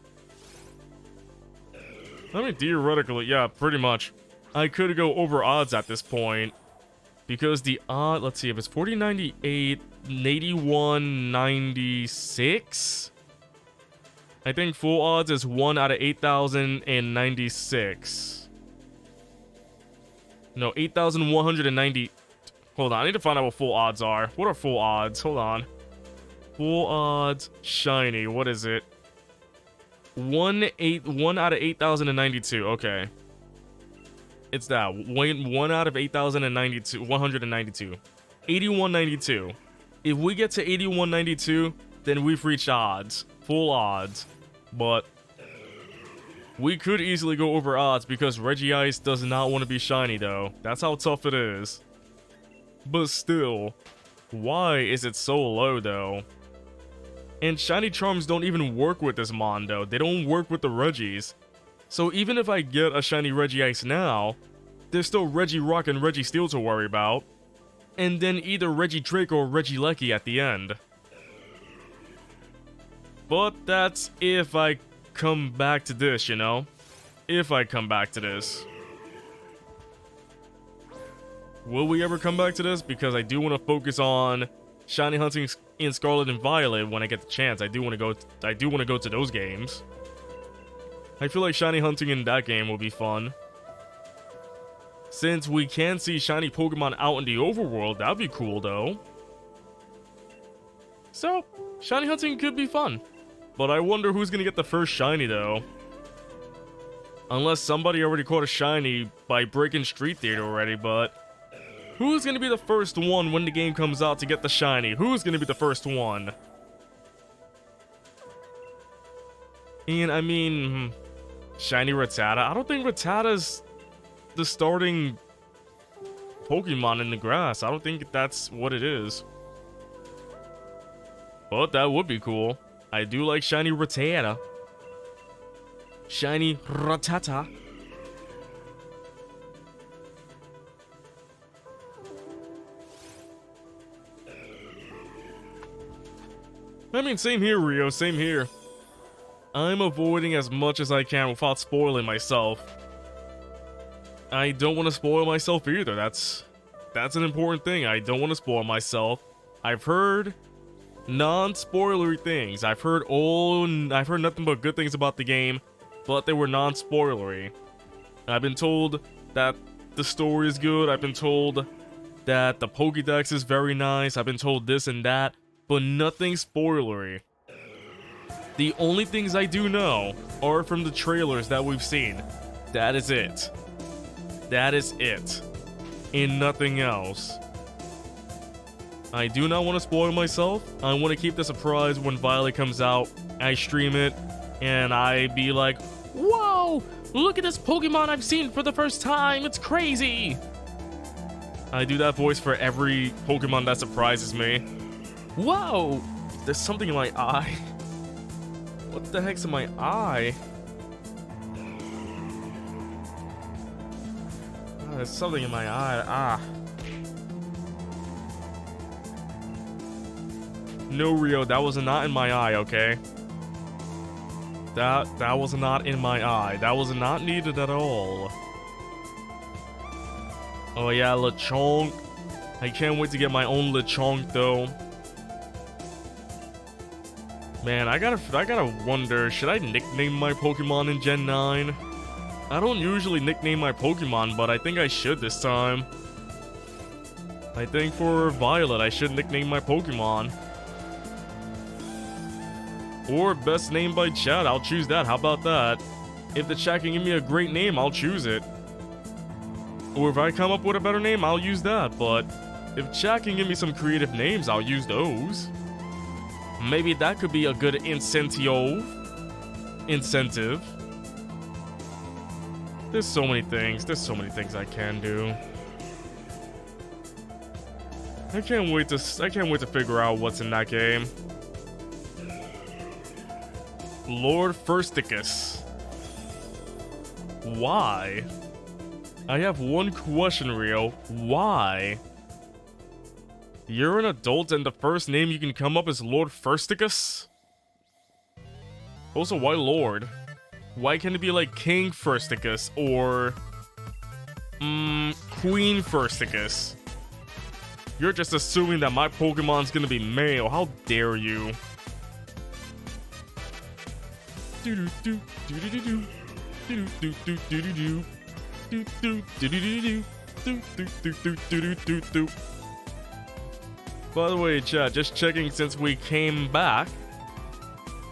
Speaker 1: I mean, theoretically, yeah, pretty much. I could go over odds at this point. Because the odd, let's see, if it's 4098, 8196? I think full odds is 1 out of 8,096. No, 8,190. Hold on, I need to find out what full odds are. What are full odds? Hold on. Full odds, shiny, what is it? 1 out of 8,092, okay. It's that, 1 out of 8,092, 192. 8192. If we get to 8192, then we've reached odds. Full odds. But we could easily go over odds because Regice does not want to be shiny though. That's how tough it is. But still, why is it so low though? And shiny charms don't even work with this Mondo. They don't work with the Regis. So even if I get a shiny Regice now, there's still Regirock and Registeel to worry about. And then either Regidrake or Regieleki at the end. But that's if I come back to this, you know? If I come back to this. Will we ever come back to this? Because I do want to focus on shiny hunting in Scarlet and Violet when I get the chance. I do want to go to those games. I feel like shiny hunting in that game will be fun. Since we can see shiny Pokemon out in the overworld, that'd be cool though. So, shiny hunting could be fun. But I wonder who's gonna get the first shiny though. Unless somebody already caught a shiny by breaking Street Theater already, but who's gonna be the first one when the game comes out to get the shiny? Who's gonna be the first one? And I mean, shiny Rattata? I don't think Rattata's the starting Pokemon in the grass. I don't think that's what it is. But that would be cool. I do like shiny Rattata. Shiny Rattata. I mean, same here, Rio, same here. I'm avoiding as much as I can without spoiling myself. I don't want to spoil myself either. That's an important thing. I don't want to spoil myself. I've heard non-spoilery things. I've heard nothing but good things about the game, but they were non-spoilery. I've been told that the story is good. I've been told that the Pokédex is very nice. I've been told this and that, but nothing spoilery. The only things I do know are from the trailers that we've seen. That is it. That is it. And nothing else. I do not want to spoil myself. I want to keep the surprise when Violet comes out. I stream it, and I be like, whoa! Look at this Pokemon I've seen for the first time! It's crazy! I do that voice for every Pokemon that surprises me. Whoa! There's something in my eye. What the heck's in my eye? Oh, there's something in my eye. No, Rio, that was not in my eye, okay? That was not in my eye. That was not needed at all. Oh yeah, Lechonk. I can't wait to get my own Lechonk though. Man, I gotta wonder, should I nickname my Pokemon in Gen 9? I don't usually nickname my Pokemon, but I think I should this time. I think for Violet, I should nickname my Pokemon. Or best name by chat, I'll choose that. How about that? If the chat can give me a great name, I'll choose it. Or if I come up with a better name, I'll use that. But if chat can give me some creative names, I'll use those. Maybe that could be a good incentive. There's so many things. There's so many things I can do. I can't wait to figure out what's in that game. Lord Firsticus. Why? I have one question, Rio. Why? You're an adult and the first name you can come up is Lord Firsticus? Also, why Lord? Why can't it be like King Firsticus or Queen Firsticus? You're just assuming that my Pokemon's gonna be male. How dare you? By the way, chat, just checking since we came back.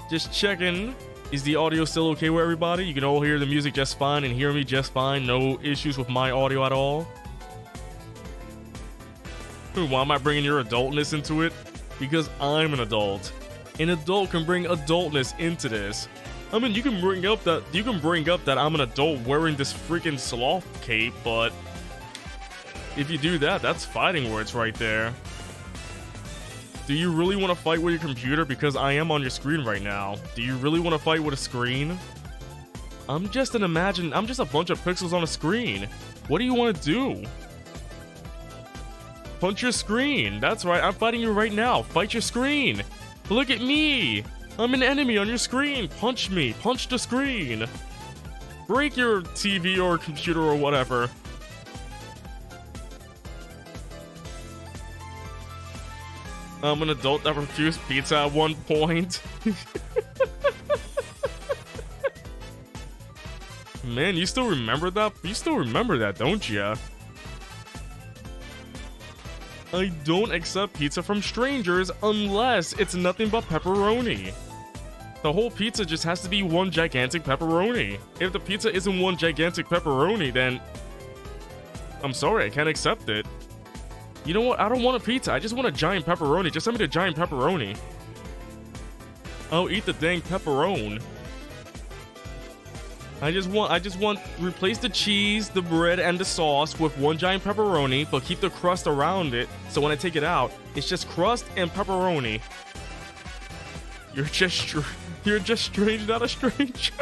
Speaker 1: Just checking. Is the audio still okay with everybody? You can all hear the music just fine and hear me just fine. No issues with my audio at all. Why am I bringing your adultness into it? Because I'm an adult. An adult can bring adultness into this. I mean, you can bring up that I'm an adult wearing this freaking sloth cape, but if you do that, that's fighting words right there. Do you really want to fight with your computer? Because I am on your screen right now. Do you really want to fight with a screen? I'm just a bunch of pixels on a screen. What do you want to do? Punch your screen. That's right, I'm fighting you right now. Fight your screen. Look at me. I'm an enemy on your screen. Punch me. Punch the screen. Break your TV or computer or whatever. I'm an adult that refused pizza at one point. Man, you still remember that? You still remember that, don't ya? I don't accept pizza from strangers unless it's nothing but pepperoni. The whole pizza just has to be one gigantic pepperoni. If the pizza isn't one gigantic pepperoni, then I'm sorry, I can't accept it. You know what? I don't want a pizza. I just want a giant pepperoni. Just send me the giant pepperoni. I'll eat the dang pepperoni. I just want replace the cheese, the bread, and the sauce with one giant pepperoni, but keep the crust around it. So when I take it out, it's just crust and pepperoni. You're just strange, not a strange.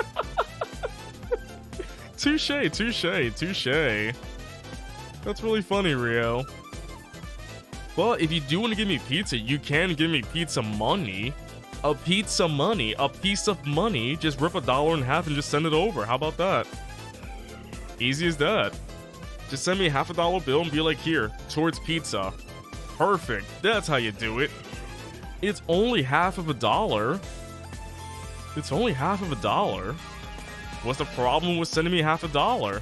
Speaker 1: Touche, touche, touche. That's really funny, Rio. Well, if you do want to give me pizza, you can give me pizza money. A piece of money. Just rip $1 in half and just send it over. How about that? Easy as that. Just send me half $1 bill and be like, here, towards pizza. Perfect. That's how you do it. It's only half of $1. It's only half of $1. What's the problem with sending me half $1?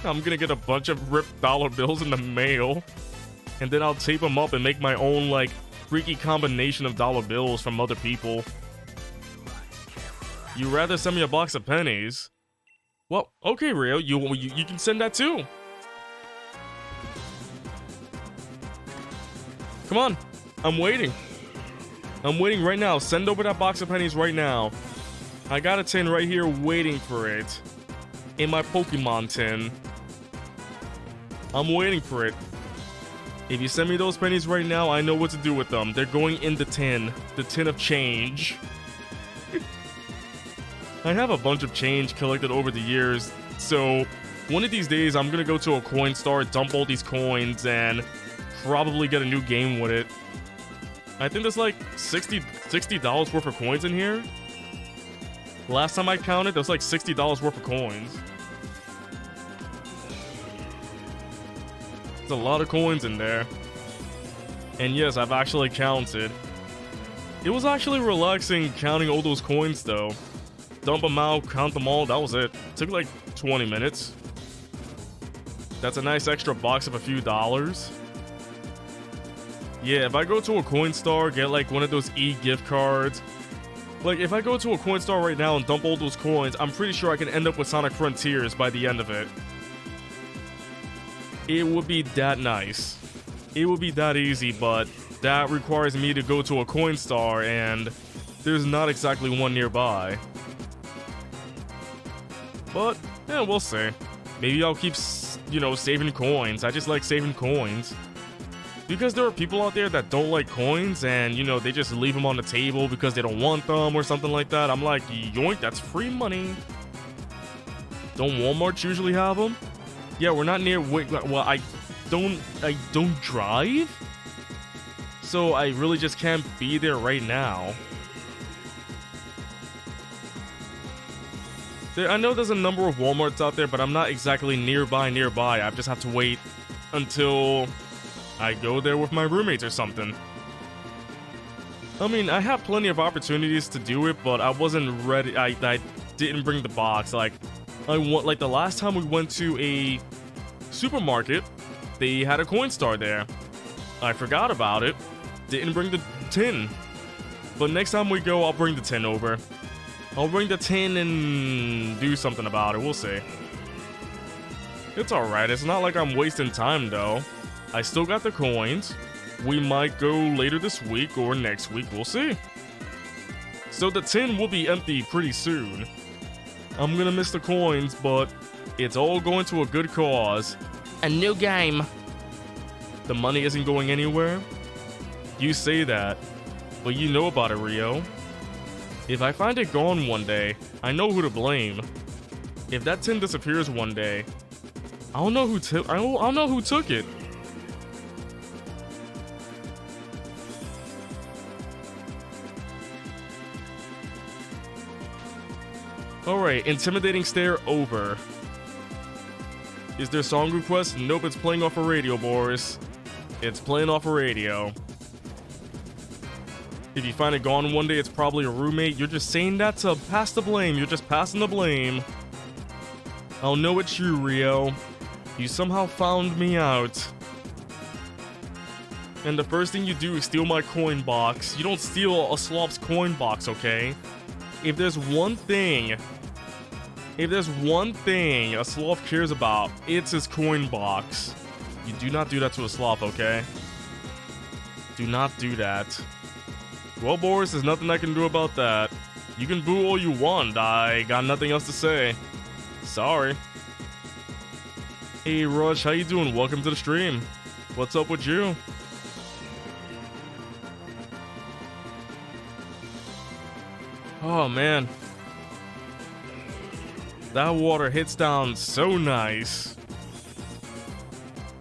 Speaker 1: I'm gonna get a bunch of ripped dollar bills in the mail. And then I'll tape them up and make my own, like, freaky combination of dollar bills from other people. You rather send me a box of pennies? Well, okay, Rio, you can send that too. Come on, I'm waiting. I'm waiting right now. Send over that box of pennies right now. I got a tin right here waiting for it. In my Pokemon tin. I'm waiting for it. If you send me those pennies right now, I know what to do with them. They're going in the tin of change. I have a bunch of change collected over the years, so one of these days I'm gonna go to a coin store, dump all these coins, and probably get a new game with it. I think there's like $60 worth of coins in here. Last time I counted, there's like $60 worth of coins. There's a lot of coins in there. And yes, I've actually counted. It was actually relaxing counting all those coins though. Dump them out, count them all, that was it. Took like 20 minutes. That's a nice extra box of a few dollars. Yeah, if I go to a coin store, get like one of those e-gift cards. Like, if I go to a coin store right now and dump all those coins, I'm pretty sure I can end up with Sonic Frontiers by the end of it. It would be that nice. It would be that easy, but that requires me to go to a coin store, and there's not exactly one nearby. But, yeah, we'll see. Maybe I'll keep, saving coins. I just like saving coins. Because there are people out there that don't like coins, and, they just leave them on the table because they don't want them or something like that. I'm like, yoink, that's free money. Don't Walmarts usually have them? Yeah, we're not near, well, I don't drive? So I really just can't be there right now. I know there's a number of Walmarts out there, but I'm not exactly nearby. I just have to wait until I go there with my roommates or something. I mean, I have plenty of opportunities to do it, but I wasn't ready. I didn't bring the box. Like the last time we went to a supermarket, they had a coin store there. I forgot about it. Didn't bring the tin. But next time we go, I'll bring the tin over. I'll bring the tin and do something about it. We'll see. It's alright. It's not like I'm wasting time, though. I still got the coins. We might go later this week or next week. We'll see. So the tin will be empty pretty soon. I'm gonna miss the coins, but it's all going to a good cause. A new game. The money isn't going anywhere? You say that, but you know about it, Rio. If I find it gone one day, I know who to blame. If that tin disappears one day, I'll know who took it. Alright, intimidating stare over. Is there song request? Nope, it's playing off a radio, Boris. It's playing off a radio. If you find it gone one day, it's probably a roommate. You're just saying that to pass the blame. You're just passing the blame. I'll know it's you, Rio. You somehow found me out. And the first thing you do is steal my coin box. You don't steal a slop's coin box, okay? If there's one thing a sloth cares about, it's his coin box. You do not do that to a sloth, okay? Do not do that. Well, Boris, there's nothing I can do about that. You can boo all you want. I got nothing else to say. Sorry. Hey, Rush, how you doing? Welcome to the stream. What's up with you? Oh, man. That water hits down so nice.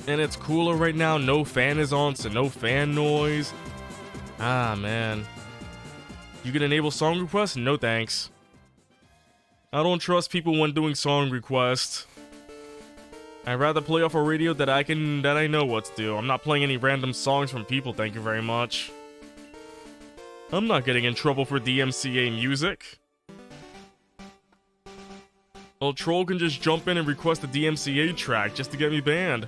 Speaker 1: And it's cooler right now. No fan is on, so no fan noise. Ah, man. You can enable song requests? No thanks. I don't trust people when doing song requests. I'd rather play off a radio that I know what to do. I'm not playing any random songs from people, thank you very much. I'm not getting in trouble for DMCA music. a troll can just jump in and request a DMCA track just to get me banned.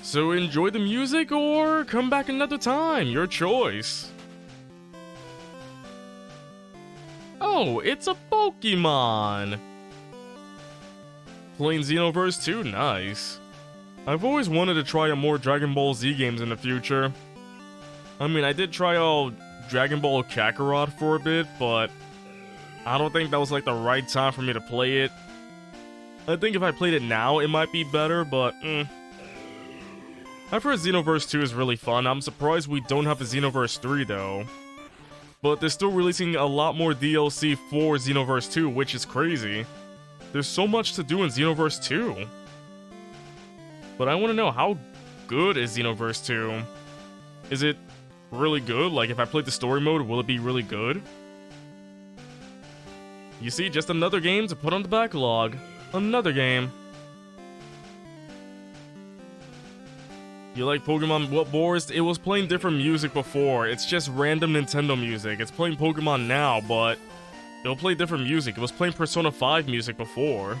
Speaker 1: So enjoy the music or come back another time, your choice. Oh, it's a Pokemon! Playing Xenoverse 2, nice. I've always wanted to try out more Dragon Ball Z games in the future. I mean, I did try out Dragon Ball Kakarot for a bit, but I don't think that was like the right time for me to play it. I think if I played it now, it might be better, but I've heard Xenoverse 2 is really fun. I'm surprised we don't have a Xenoverse 3 though. But they're still releasing a lot more DLC for Xenoverse 2, which is crazy. There's so much to do in Xenoverse 2. But I want to know, how good is Xenoverse 2? Is it really good? Like, if I played the story mode, will it be really good? You see, just another game to put on the backlog. Another game. You like Pokemon? What, Boris? It was playing different music before. It's just random Nintendo music. It's playing Pokemon now, but it'll play different music. It was playing Persona 5 music before.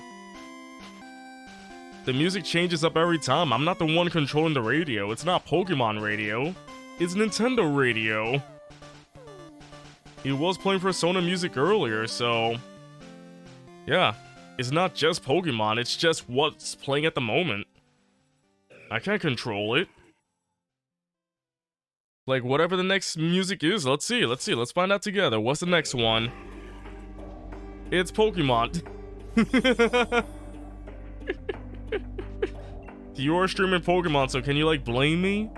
Speaker 1: The music changes up every time. I'm not the one controlling the radio. It's not Pokemon radio. It's Nintendo radio. It was playing Persona music earlier, so yeah. It's not just Pokemon, it's just what's playing at the moment. I can't control it. Like, whatever the next music is, let's see, let's find out together. What's the next one? It's Pokemon. You're streaming Pokemon, so can you, like, blame me?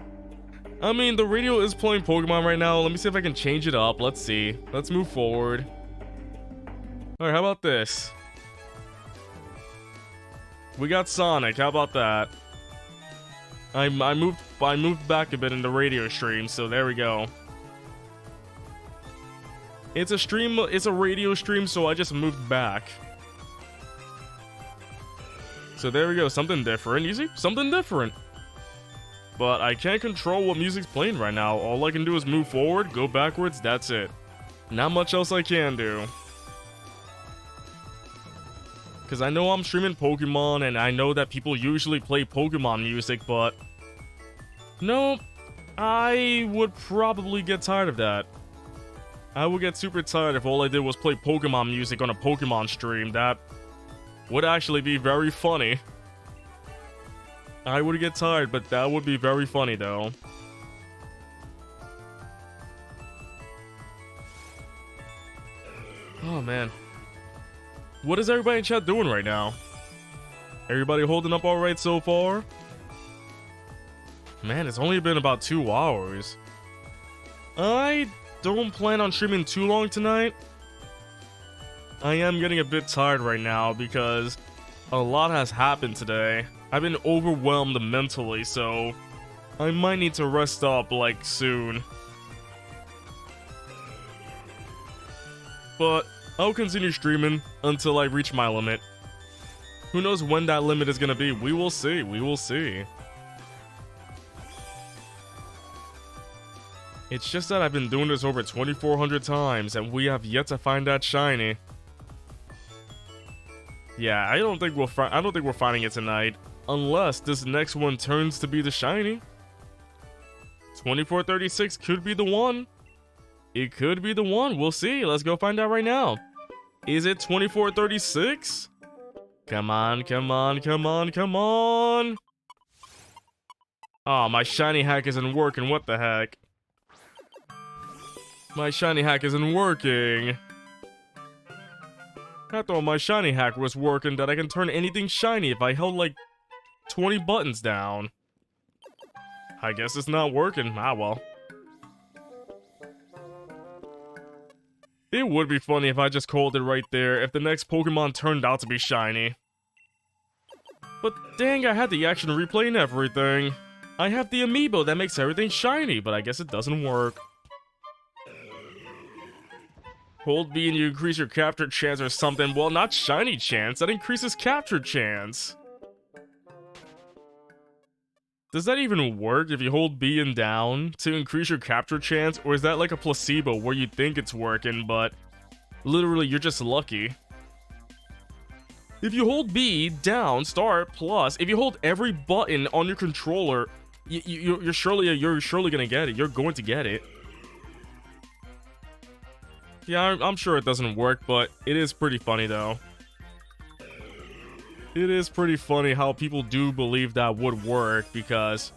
Speaker 1: I mean, the radio is playing Pokemon right now. Let me see if I can change it up. Let's see. Let's move forward. Alright, how about this? We got Sonic, how about that? I moved back a bit in the radio stream, so there we go. It's a radio stream, so I just moved back. So there we go, something different, you see? Something different. But I can't control what music's playing right now. All I can do is move forward, go backwards, that's it. Not much else I can do. Because I know I'm streaming Pokemon, and I know that people usually play Pokemon music, but no, I would probably get tired of that. I would get super tired if all I did was play Pokemon music on a Pokemon stream. That would actually be very funny. I would get tired, but that would be very funny though. Oh man. What is everybody in chat doing right now? Everybody holding up alright so far? Man, it's only been about 2 hours. I don't plan on streaming too long tonight. I am getting a bit tired right now because a lot has happened today. I've been overwhelmed mentally, so I might need to rest up, like, soon. But I'll continue streaming until I reach my limit. Who knows when that limit is gonna be? We will see, we will see. It's just that I've been doing this over 2,400 times, and we have yet to find that shiny. Yeah, I don't think we're finding it tonight, unless this next one turns to be the shiny. 2436 could be the one. It could be the one. We'll see. Let's go find out right now. Is it 2436? Come on, come on, come on, come on. Oh, my shiny hack isn't working. What the heck? My shiny hack isn't working. I thought my shiny hack was working, that I can turn anything shiny if I held like 20 buttons down. I guess it's not working. Ah, well. It would be funny if I just called it right there, if the next Pokemon turned out to be shiny. But dang, I had the action replay and everything. I have the amiibo that makes everything shiny, but I guess it doesn't work. Hold B and you increase your capture chance or something. Well, not shiny chance, that increases capture chance. Does that even work if you hold B and down to increase your capture chance? Or is that like a placebo where you think it's working, but Literally, you're just lucky. If you hold B, down, start, plus, if you hold every button on your controller, you're surely gonna get it. You're going to get it. Yeah, I'm sure it doesn't work, but it is pretty funny though. It is pretty funny how people do believe that would work, because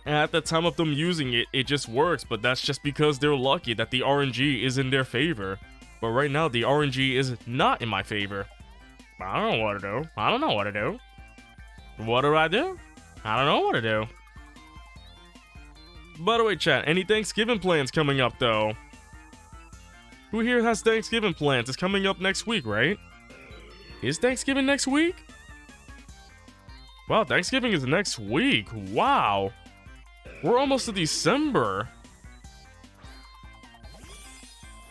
Speaker 1: at the time of them using it, it just works, but that's just because they're lucky that the RNG is in their favor. But right now, the RNG is not in my favor. I don't know what to do. I don't know what to do. What do I do? I don't know what to do. By the way, chat, any Thanksgiving plans coming up, though? Who here has Thanksgiving plans? It's coming up next week, right? Is Thanksgiving next week? Wow, Thanksgiving is next week. Wow. We're almost to December.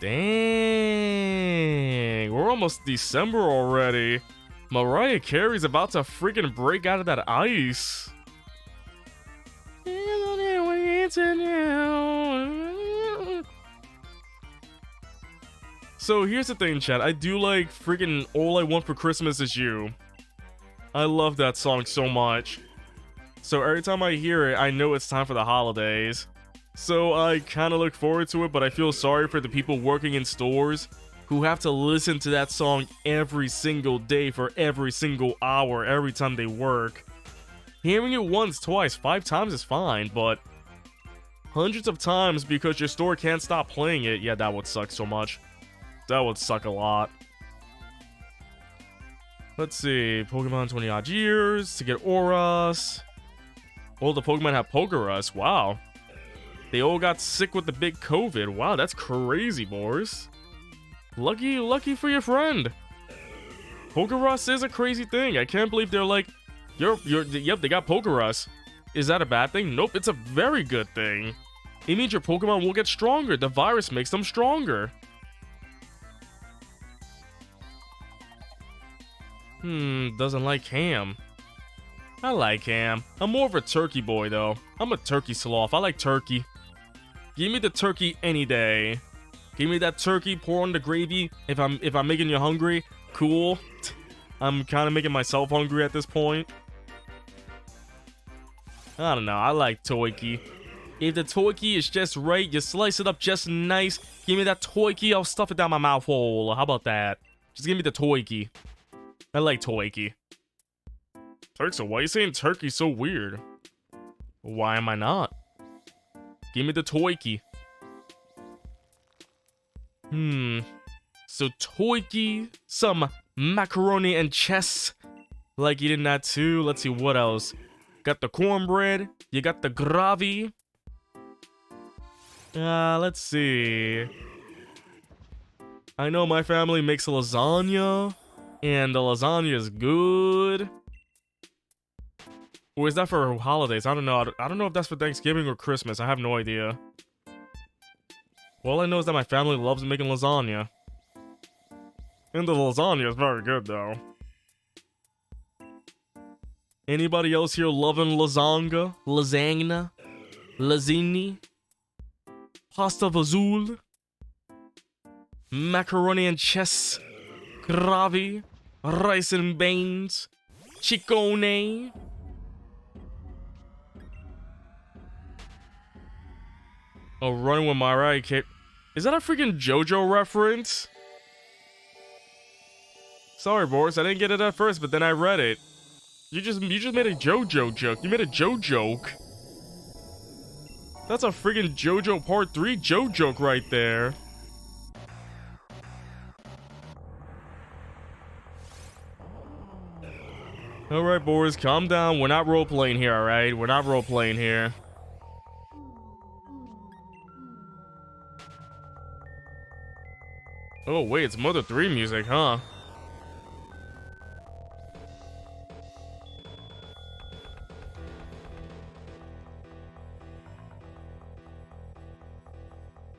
Speaker 1: Dang. We're almost December already. Mariah Carey's about to freaking break out of that ice. So here's the thing, chat. I do like freaking All I Want for Christmas Is You. I love that song so much. So every time I hear it, I know it's time for the holidays. So I kind of look forward to it, but I feel sorry for the people working in stores who have to listen to that song every single day for every single hour every time they work. Hearing it once, twice, 5 times is fine, but hundreds of times because your store can't stop playing it, yeah, that would suck so much. That would suck a lot. Let's see, Pokemon 20 odd years to get Auras. All the Pokemon have Pokerus, wow. They all got sick with the big COVID. Wow, that's crazy, boys. Lucky for your friend. Pokerus is a crazy thing. I can't believe they're like, yep, they got Pokerus. Is that a bad thing? Nope, it's a very good thing. It means your Pokemon will get stronger. The virus makes them stronger. Doesn't like ham. I like ham. I'm more of a turkey boy, though. I'm a turkey sloth. I like turkey. Give me the turkey any day. Give me that turkey, pour on the gravy. If I'm making you hungry, cool. I'm kind of making myself hungry at this point. I don't know. I like toiki. If the toiki is just right, you slice it up just nice. Give me that toiki. I'll stuff it down my mouth hole. How about that? Just give me the toiki. I like toiki. Turkso, why are you saying turkey so weird? Why am I not? Give me the toiki. So toiki, some macaroni and cheese. Like eating that too. Let's see what else. Got the cornbread. You got the gravy. Let's see. I know my family makes lasagna, and the lasagna is good. Or is that for holidays? I don't know. I don't know if that's for Thanksgiving or Christmas. I have no idea. All I know is that my family loves making lasagna. And the lasagna is very good, though. Anybody else here loving lasagna? Lasagna? Lasagne? Pasta fazool? Macaroni and cheese? Gravy? Rice and beans? Chickone? Oh, Running with Mariah Carey. Is that a freaking JoJo reference? Sorry, Boris, I didn't get it at first, but then I read it. You just made a JoJo joke. You made a Joe joke. That's a freaking JoJo Part 3 Joe joke right there. Alright, Boris, calm down. We're not role-playing here, alright? We're not role-playing here. Oh, wait, it's Mother 3 music, huh?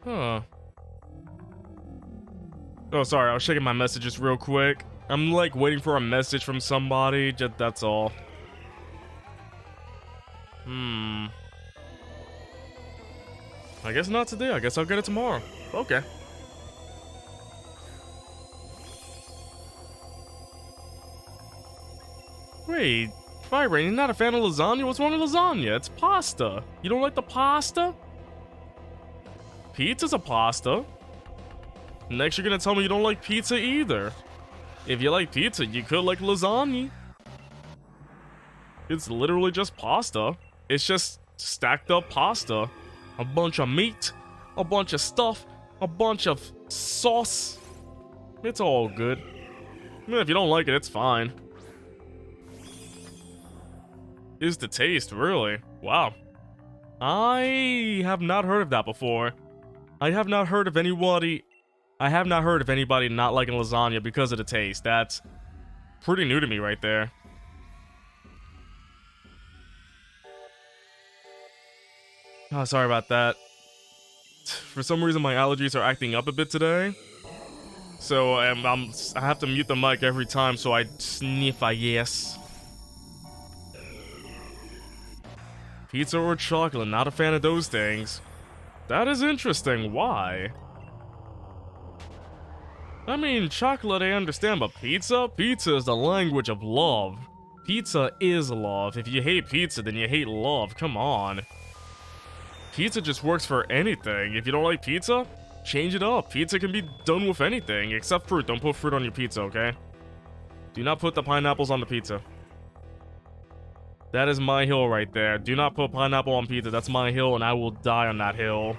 Speaker 1: Huh. Oh, sorry, I was checking my messages real quick. I'm like waiting for a message from somebody, just that's all. I guess not today. I guess I'll get it tomorrow. Okay. Wait, Byron, you're not a fan of lasagna? What's wrong with lasagna? It's pasta. You don't like the pasta? Pizza's a pasta. Next, you're gonna tell me you don't like pizza either. If you like pizza, you could like lasagna. It's literally just pasta. It's just stacked up pasta. A bunch of meat, a bunch of stuff, a bunch of sauce. It's all good. I mean, if you don't like it, it's fine. Is the taste, really? Wow. I have not heard of that before. I have not heard of anybody not liking lasagna because of the taste. That's pretty new to me right there. Oh, sorry about that. For some reason, my allergies are acting up a bit today. So I have to mute the mic every time so I sniff, I guess. Pizza or chocolate, not a fan of those things. That is interesting, why? I mean, chocolate I understand, but pizza? Pizza is the language of love. Pizza is love. If you hate pizza, then you hate love, come on. Pizza just works for anything. If you don't like pizza, change it up. Pizza can be done with anything, except fruit. Don't put fruit on your pizza, okay? Do not put the pineapples on the pizza. That is my hill right there. Do not put pineapple on pizza. That's my hill, and I will die on that hill.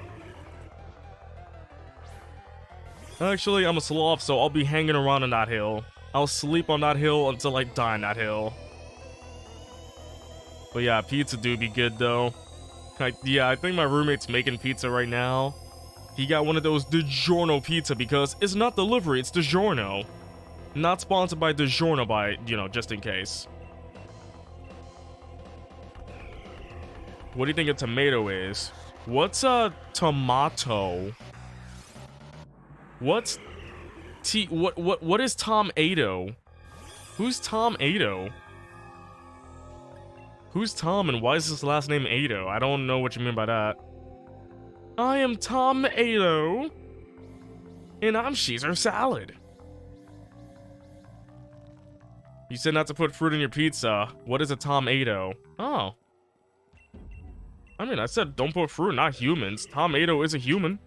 Speaker 1: Actually, I'm a sloth, so I'll be hanging around on that hill. I'll sleep on that hill until I die on that hill. But yeah, pizza do be good, though. I think my roommate's making pizza right now. He got one of those DiGiorno pizza because it's not delivery, it's DiGiorno. Not sponsored by DiGiorno by, just in case. What do you think a tomato is? What's a tomato? What is Tom Ado? Who's Tom Ado? Who's Tom and why is his last name Ado? I don't know what you mean by that. I am Tom Ado, and I'm Caesar salad. You said not to put fruit in your pizza. What is a tomato? Oh. I mean, I said don't put fruit, not humans. Tomato is a human.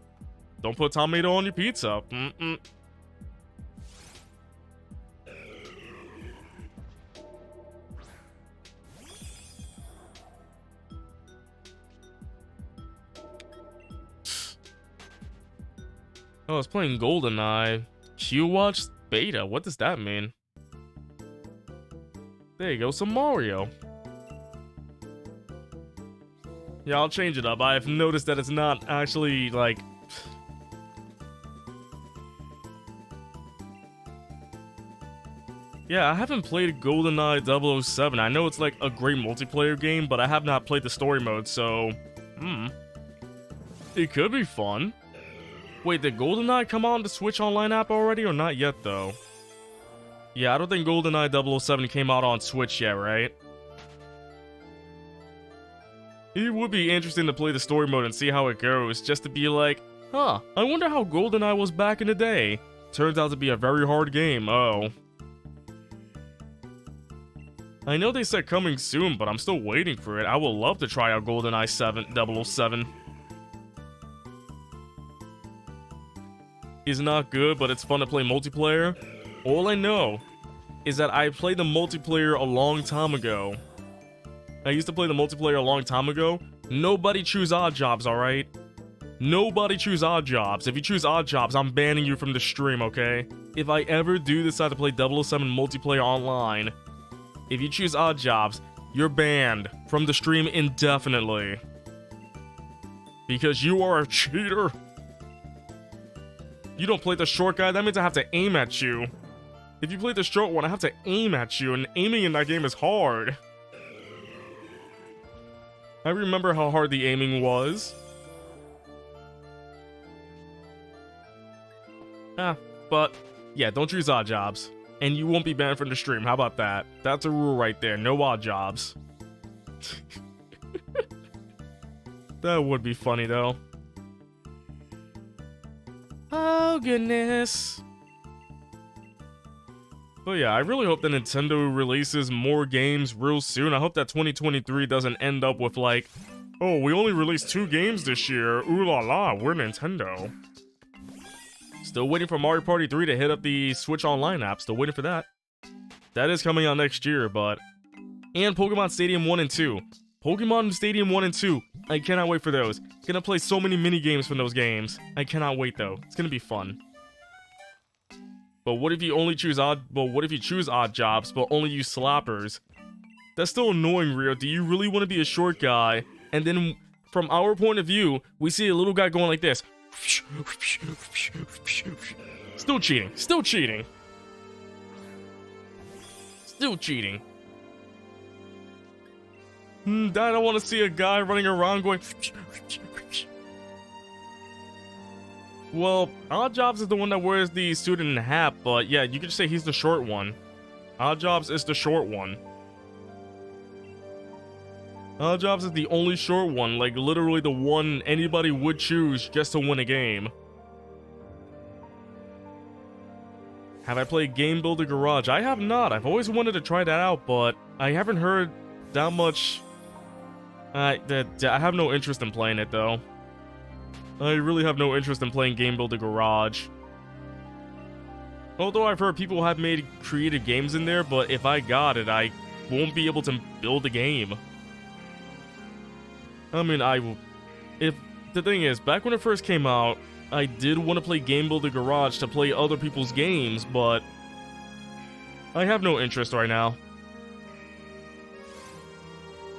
Speaker 1: Don't put tomato on your pizza. Oh, I was playing GoldenEye. Q-Watch Beta. What does that mean? There you go, some Mario. Yeah, I'll change it up. I've noticed that it's not actually, like... Yeah, I haven't played GoldenEye 007. I know it's like a great multiplayer game, but I have not played the story mode, so... It could be fun. Wait, did GoldenEye come out on the Switch Online app already, or not yet, though? Yeah, I don't think GoldenEye 007 came out on Switch yet, right? It would be interesting to play the story mode and see how it goes, just to be like, huh, I wonder how GoldenEye was back in the day. Turns out to be a very hard game, oh. I know they said coming soon, but I'm still waiting for it. I would love to try out GoldenEye 007. It's not good, but it's fun to play multiplayer. All I know is that I played the multiplayer a long time ago. I used to play the multiplayer a long time ago. Nobody choose odd jobs, alright? Nobody choose odd jobs. If you choose odd jobs, I'm banning you from the stream, okay? If I ever do decide to play 007 multiplayer online, if you choose odd jobs, you're banned from the stream indefinitely. Because you are a cheater. You don't play the short guy, that means I have to aim at you. If you play the short one, I have to aim at you, and aiming in that game is hard. I remember how hard the aiming was. But yeah, don't choose odd jobs. And you won't be banned from the stream, how about that? That's a rule right there, no odd jobs. That would be funny though. Oh goodness. But yeah, I really hope that Nintendo releases more games real soon. I hope that 2023 doesn't end up with like, oh, we only released 2 games this year. Ooh la la, we're Nintendo. Still waiting for Mario Party 3 to hit up the Switch Online app. Still waiting for that. That is coming out next year, but... And Pokemon Stadium 1 and 2. Pokemon Stadium 1 and 2. I cannot wait for those. Gonna play so many mini games from those games. I cannot wait though. It's gonna be fun. But what if you only choose odd... Well, what if you choose odd jobs, but only use slappers? That's still annoying, Rio. Do you really want to be a short guy? And then, from our point of view, we see a little guy going like this. Still cheating. Still cheating. Still cheating. I don't want to see a guy running around going... Well, Oddjobs is the one that wears the suit and hat, but yeah, you could just say he's the short one. Oddjobs is the short one. Oddjobs is the only short one, like literally the one anybody would choose just to win a game. Have I played Game Builder Garage? I have not. I've always wanted to try that out, but I haven't heard that much. I have no interest in playing it though. I really have no interest in playing Game Builder Garage. Although I've heard people have made creative games in there, but if I got it, I won't be able to build a game. I mean, if the thing is, back when it first came out, I did want to play Game Builder Garage to play other people's games, but I have no interest right now.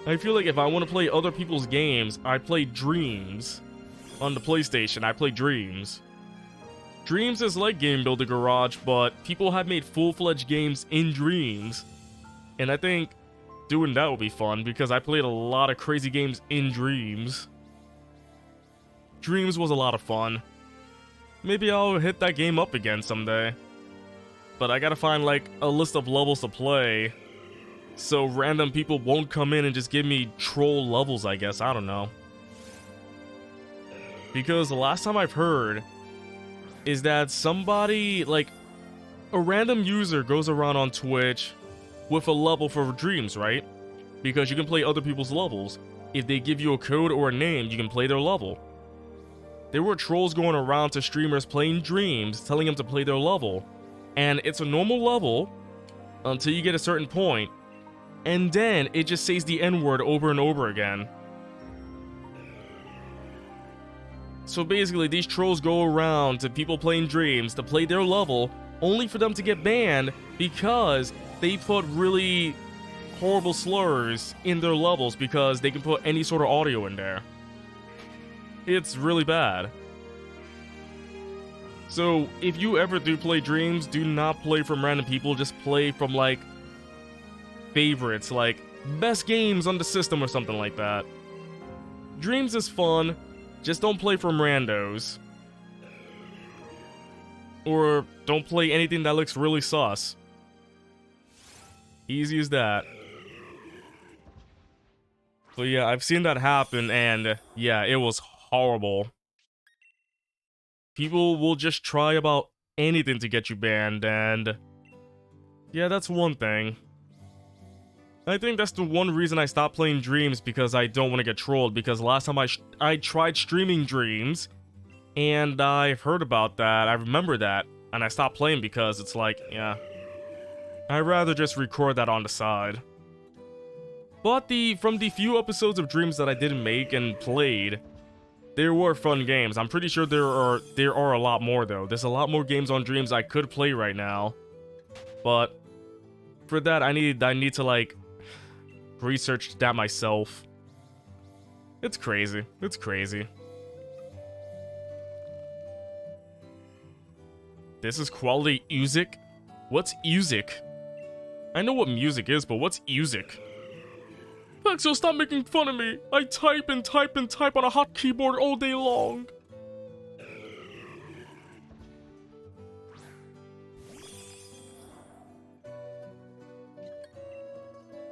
Speaker 1: I feel like if I want to play other people's games, I play Dreams. On the PlayStation, I play Dreams. Dreams is like Game Builder Garage, but people have made full-fledged games in Dreams. And I think doing that would be fun, because I played a lot of crazy games in Dreams. Dreams was a lot of fun. Maybe I'll hit that game up again someday. But I gotta find like a list of levels to play, so random people won't come in and just give me troll levels, I guess. I don't know. Because the last time I've heard is that somebody, like, a random user goes around on Twitch with a level for Dreams, right? Because you can play other people's levels. If they give you a code or a name, you can play their level. There were trolls going around to streamers playing Dreams, telling them to play their level. And it's a normal level until you get a certain point, and then it just says the N-word over and over again. So basically, these trolls go around to people playing Dreams to play their level, only for them to get banned because they put really horrible slurs in their levels because they can put any sort of audio in there. It's really bad. So if you ever do play Dreams, do not play from random people, just play from like favorites, like best games on the system or something like that. Dreams is fun. Just don't play from randos. Or don't play anything that looks really sus. Easy as that. But yeah, I've seen that happen, and yeah, it was horrible. People will just try about anything to get you banned, and yeah, that's one thing. I think that's the one reason I stopped playing Dreams, because I don't want to get trolled, because last time I tried streaming Dreams, and I heard about that, I remember that, and I stopped playing because it's like, yeah, I'd rather just record that on the side. But from the few episodes of Dreams that I didn't make and played, there were fun games. I'm pretty sure there are a lot more though. There's a lot more games on Dreams I could play right now, but for that I need to like research that myself. It's crazy. It's crazy. This is quality music? What's music? I know what music is, but what's music? Pexel, stop making fun of me. I type and type and type on a hot keyboard all day long.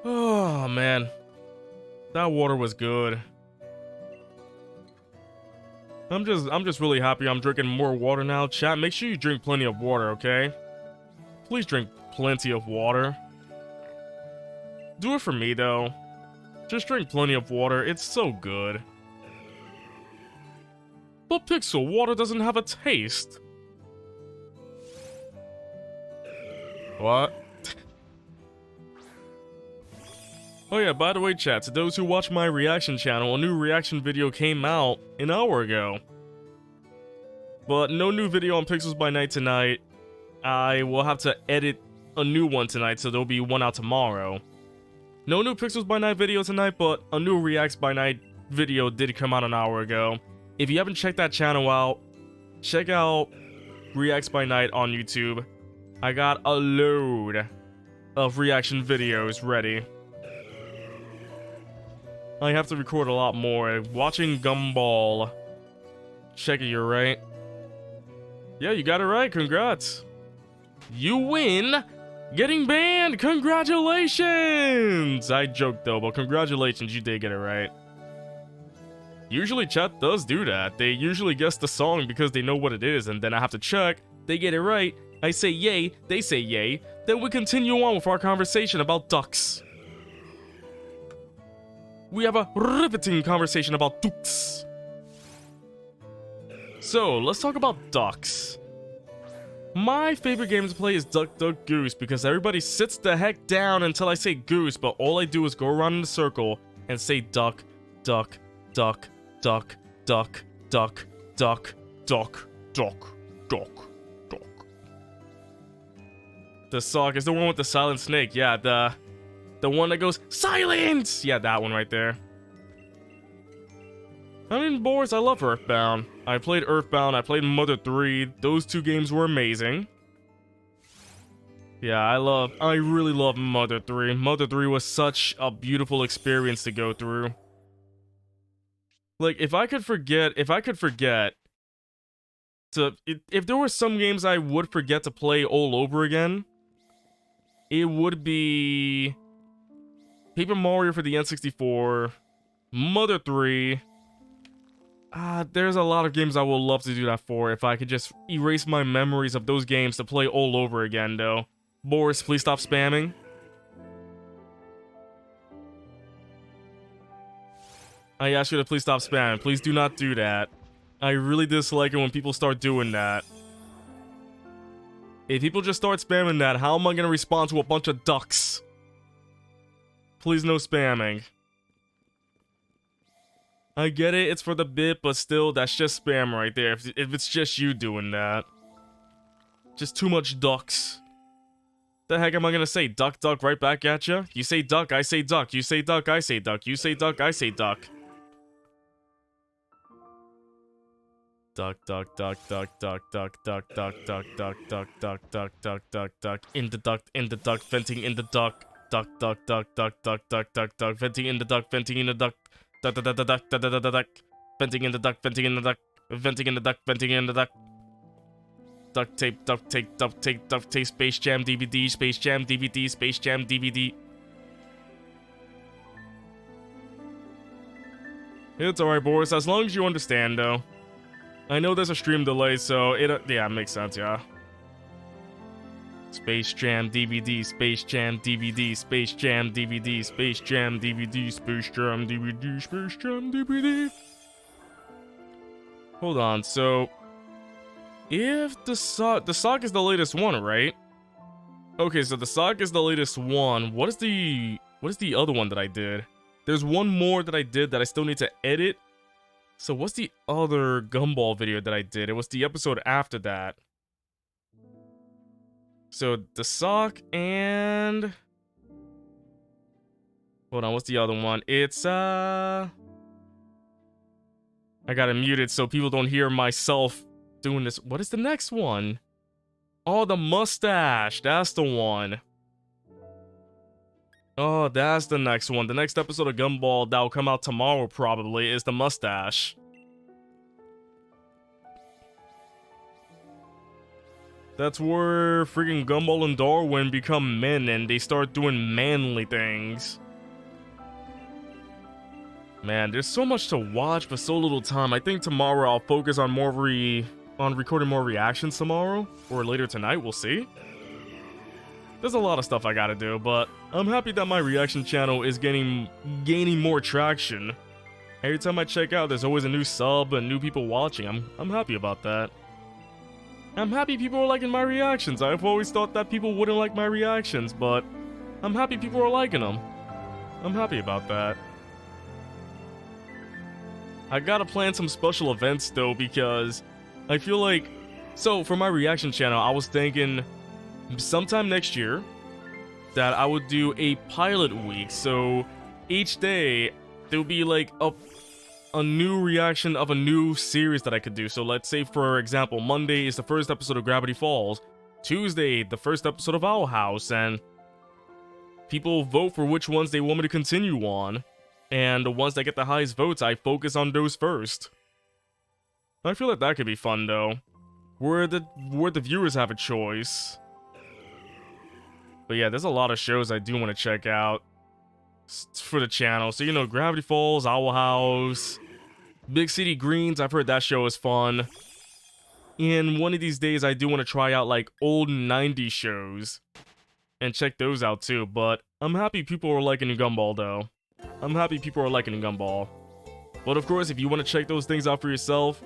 Speaker 1: Oh man, that water was good. I'm just really happy I'm drinking more water now. Chat, make sure you drink plenty of water, okay? Please drink plenty of water. Do it for me, though. Just drink plenty of water, it's so good. But Pixel, water doesn't have a taste. What? Oh yeah, by the way, chat, to those who watch my reaction channel, a new reaction video came out an hour ago. But no new video on Pixels by Night tonight. I will have to edit a new one tonight, so there'll be one out tomorrow. No new Pixels by Night video tonight, but a new Reacts by Night video did come out an hour ago. If you haven't checked that channel out, check out Reacts by Night on YouTube. I got a load of reaction videos ready. I have to record a lot more. Watching Gumball. Check it, you're right. Yeah, you got it right. Congrats. You win. Getting banned. Congratulations. I joked though, but congratulations. You did get it right. Usually chat does do that. They usually guess the song because they know what it is, and then I have to check. They get it right. I say yay. They say yay. Then we continue on with our conversation about ducks. We have a riveting conversation about ducks. So, let's talk about ducks. My favorite game to play is Duck Duck Goose because everybody sits the heck down until I say goose, but all I do is go around in a circle and say duck, duck, duck, duck, duck, duck, duck, duck, duck, duck, duck. The sock is the one with the silent snake. Yeah, the one that goes, silence! Yeah, that one right there. I mean, boys, I love Earthbound. I played Earthbound, I played Mother 3. Those two games were amazing. Yeah, I really love Mother 3. Mother 3 was such a beautiful experience to go through. Like, if I could forget, if there were some games I would forget to play all over again, it would be Paper Mario for the N64, Mother 3. There's a lot of games I would love to do that for if I could just erase my memories of those games to play all over again, though. Boris, please stop spamming. I ask you to please stop spamming. Please do not do that. I really dislike it when people start doing that. If people just start spamming that, how am I gonna respond to a bunch of ducks? Please no spamming. I get it, it's for the bit, but still, that's just spam right there. If it's just you doing that. Just too much ducks. The heck am I gonna say? Duck, duck, right back at ya? You say duck, I say duck. You say duck, I say duck. You say duck, I say duck. Duck, duck, duck, duck, duck, duck, duck, duck, duck, duck, duck, duck, duck, duck, duck, duck. In the duck, venting in the duck. Duck, duck, duck, duck, duck, duck, duck, duck, venting in the duck, venting in the duck. Duck, duck, duck, duck, duck, duck, duck, duck, venting in the duck, venting in the duck, venting in the duck, venting in the duck. Duct tape, duct tape, duct tape, duct tape, Space Jam DVD, Space Jam DVD, Space Jam DVD. It's alright, Boris, as long as you understand, though. I know there's a stream delay, so yeah, it makes sense, yeah. Space Jam DVD, Space Jam DVD, Space Jam DVD, Space Jam DVD, Space Jam DVD, Space Jam DVD. Hold on, so if the sock is the latest one, right? Okay, so the sock is the latest one. What is the other one that I did? There's one more that I did that I still need to edit. So what's the other Gumball video that I did? It was the episode after that. So the sock and hold on, what's the other one? It's I got it muted so people don't hear myself doing this. What is the next one? Oh, the mustache. That's the one. Oh, that's the next one. The next episode of Gumball that will come out tomorrow probably is the mustache. That's where freaking Gumball and Darwin become men and they start doing manly things. Man, there's so much to watch but so little time. I think tomorrow I'll focus on recording more reactions tomorrow or later tonight. We'll see. There's a lot of stuff I gotta do, but I'm happy that my reaction channel is gaining more traction. Every time I check out, there's always a new sub and new people watching. I'm happy about that. I'm happy people are liking my reactions. I've always thought that people wouldn't like my reactions, but I'm happy people are liking them. I'm happy about that. I gotta plan some special events though, because I feel like... So, for my reaction channel, I was thinking sometime next year that I would do a pilot week. So, each day, there'll be like a new reaction of a new series that I could do. So, let's say, for example, Monday is the first episode of Gravity Falls. Tuesday, the first episode of Owl House. And people vote for which ones they want me to continue on. And the ones that get the highest votes, I focus on those first. I feel like that could be fun, though. Where the viewers have a choice. But yeah, there's a lot of shows I do want to check out for the channel. So, you know, Gravity Falls, Owl House, Big City Greens, I've heard that show is fun. And one of these days, I do want to try out, like, old 90s shows. And check those out, too. But I'm happy people are liking Gumball, though. I'm happy people are liking Gumball. But of course, if you want to check those things out for yourself,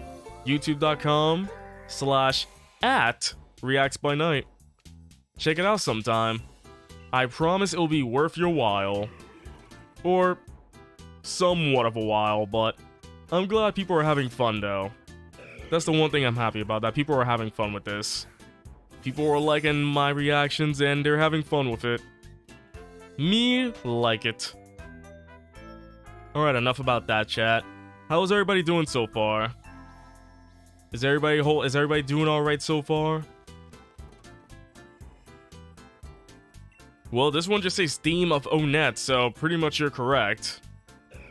Speaker 1: youtube.com/@reactsbynight. Check it out sometime. I promise it'll be worth your while. Or somewhat of a while, but I'm glad people are having fun though. That's the one thing I'm happy about, that people are having fun with this. People are liking my reactions and they're having fun with it. Me like it. Alright, enough about that, chat. How's everybody doing so far? Is everybody doing alright so far? Well, this one just says theme of Onet, so pretty much you're correct.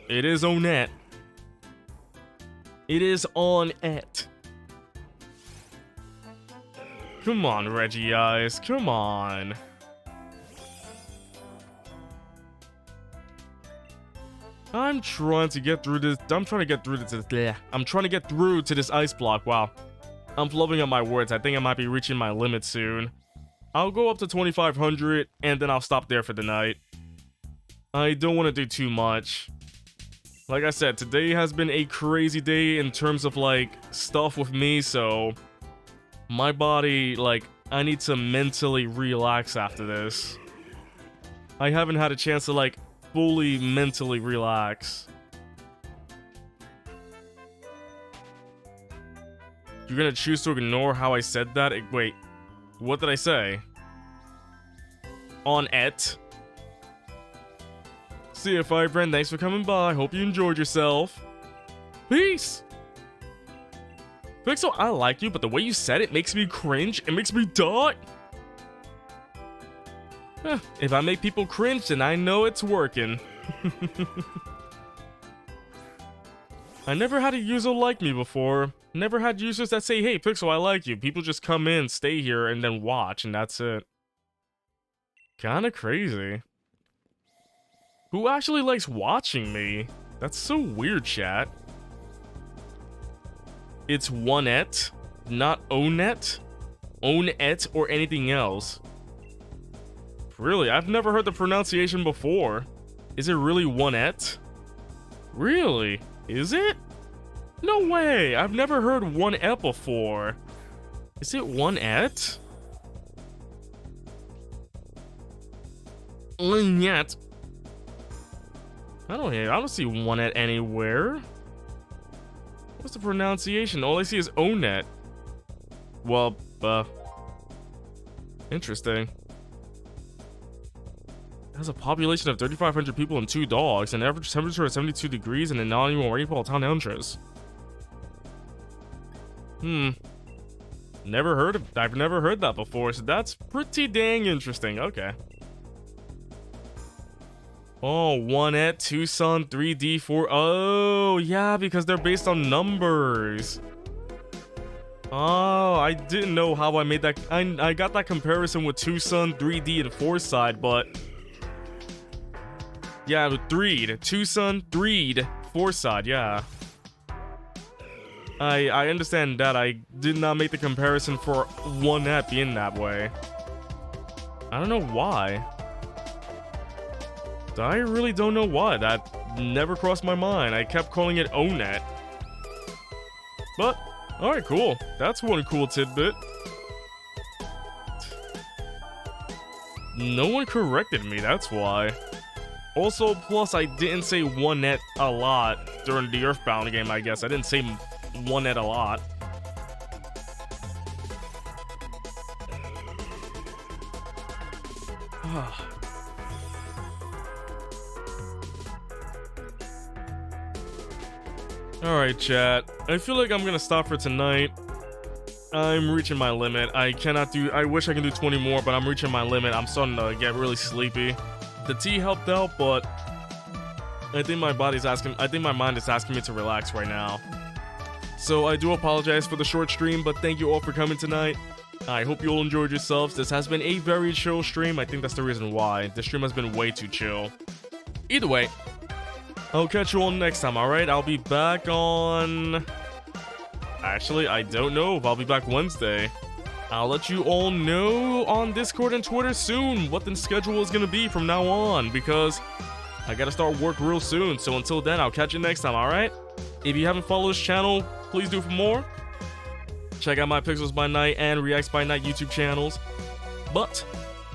Speaker 1: It is Onet. It is on it. Come on, Regice, come on. I'm trying to get through this. I'm trying to get through to this ice block. Wow. I'm flubbing up my words. I think I might be reaching my limit soon. I'll go up to 2500 and then I'll stop there for the night. I don't want to do too much. Like I said, today has been a crazy day in terms of like stuff with me, so my body, like, I need to mentally relax after this. I haven't had a chance to like fully mentally relax. You're gonna choose to ignore how I said that? Wait, what did I say? On it. See you, Firebrand. Thanks for coming by. Hope you enjoyed yourself. Peace! Pixel, I like you, but the way you said it makes me cringe. It makes me die. If I make people cringe, then I know it's working. I never had a user like me before. Never had users that say, hey, Pixel, I like you. People just come in, stay here, and then watch, and that's it. Kinda crazy. Who actually likes watching me? That's so weird, chat. It's Onet, not Onet, Onet, or anything else. Really, I've never heard the pronunciation before. Is it really Onet? Really? Is it? No way! I've never heard Onet before. Is it Onet? Onet. I don't see Onet anywhere. What's the pronunciation? All I see is Onet. Well, interesting. It has a population of 3,500 people and 2 dogs, an average temperature of 72 degrees, and a non-annual rainfall town interest. I've never heard that before, so that's pretty dang interesting. Okay. Oh, Onet, Tucson, 3D, 4. Oh, yeah, because they're based on numbers. Oh, I didn't know how I made that. I got that comparison with Tucson, 3D, and 4-side, but yeah, with 3'd. Tucson, 3'd, 4-side, yeah. I understand that. I did not make the comparison for Onet being that way. I don't know why. I really don't know why. That never crossed my mind. I kept calling it ONET. But, alright, cool. That's one cool tidbit. No one corrected me, that's why. Also, plus I didn't say 1net a lot during the Earthbound game, I guess. I didn't say 1net a lot. Alright, chat. I feel like I'm gonna stop for tonight. I'm reaching my limit. I wish I could do 20 more, but I'm reaching my limit. I'm starting to get really sleepy. The tea helped out, but I think my mind is asking me to relax right now. So I do apologize for the short stream, but thank you all for coming tonight. I hope you all enjoyed yourselves. This has been a very chill stream. I think that's the reason why. This stream has been way too chill. Either way, I'll catch you all next time, alright? I'll be back on... Actually, I don't know if I'll be back Wednesday. I'll let you all know on Discord and Twitter soon what the schedule is going to be from now on, because I gotta start work real soon. So until then, I'll catch you next time, alright? If you haven't followed this channel, please do for more. Check out my Pixels by Night and Reacts by Night YouTube channels. But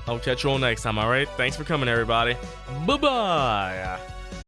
Speaker 1: I'll catch you all next time, alright? Thanks for coming, everybody. Bye-bye!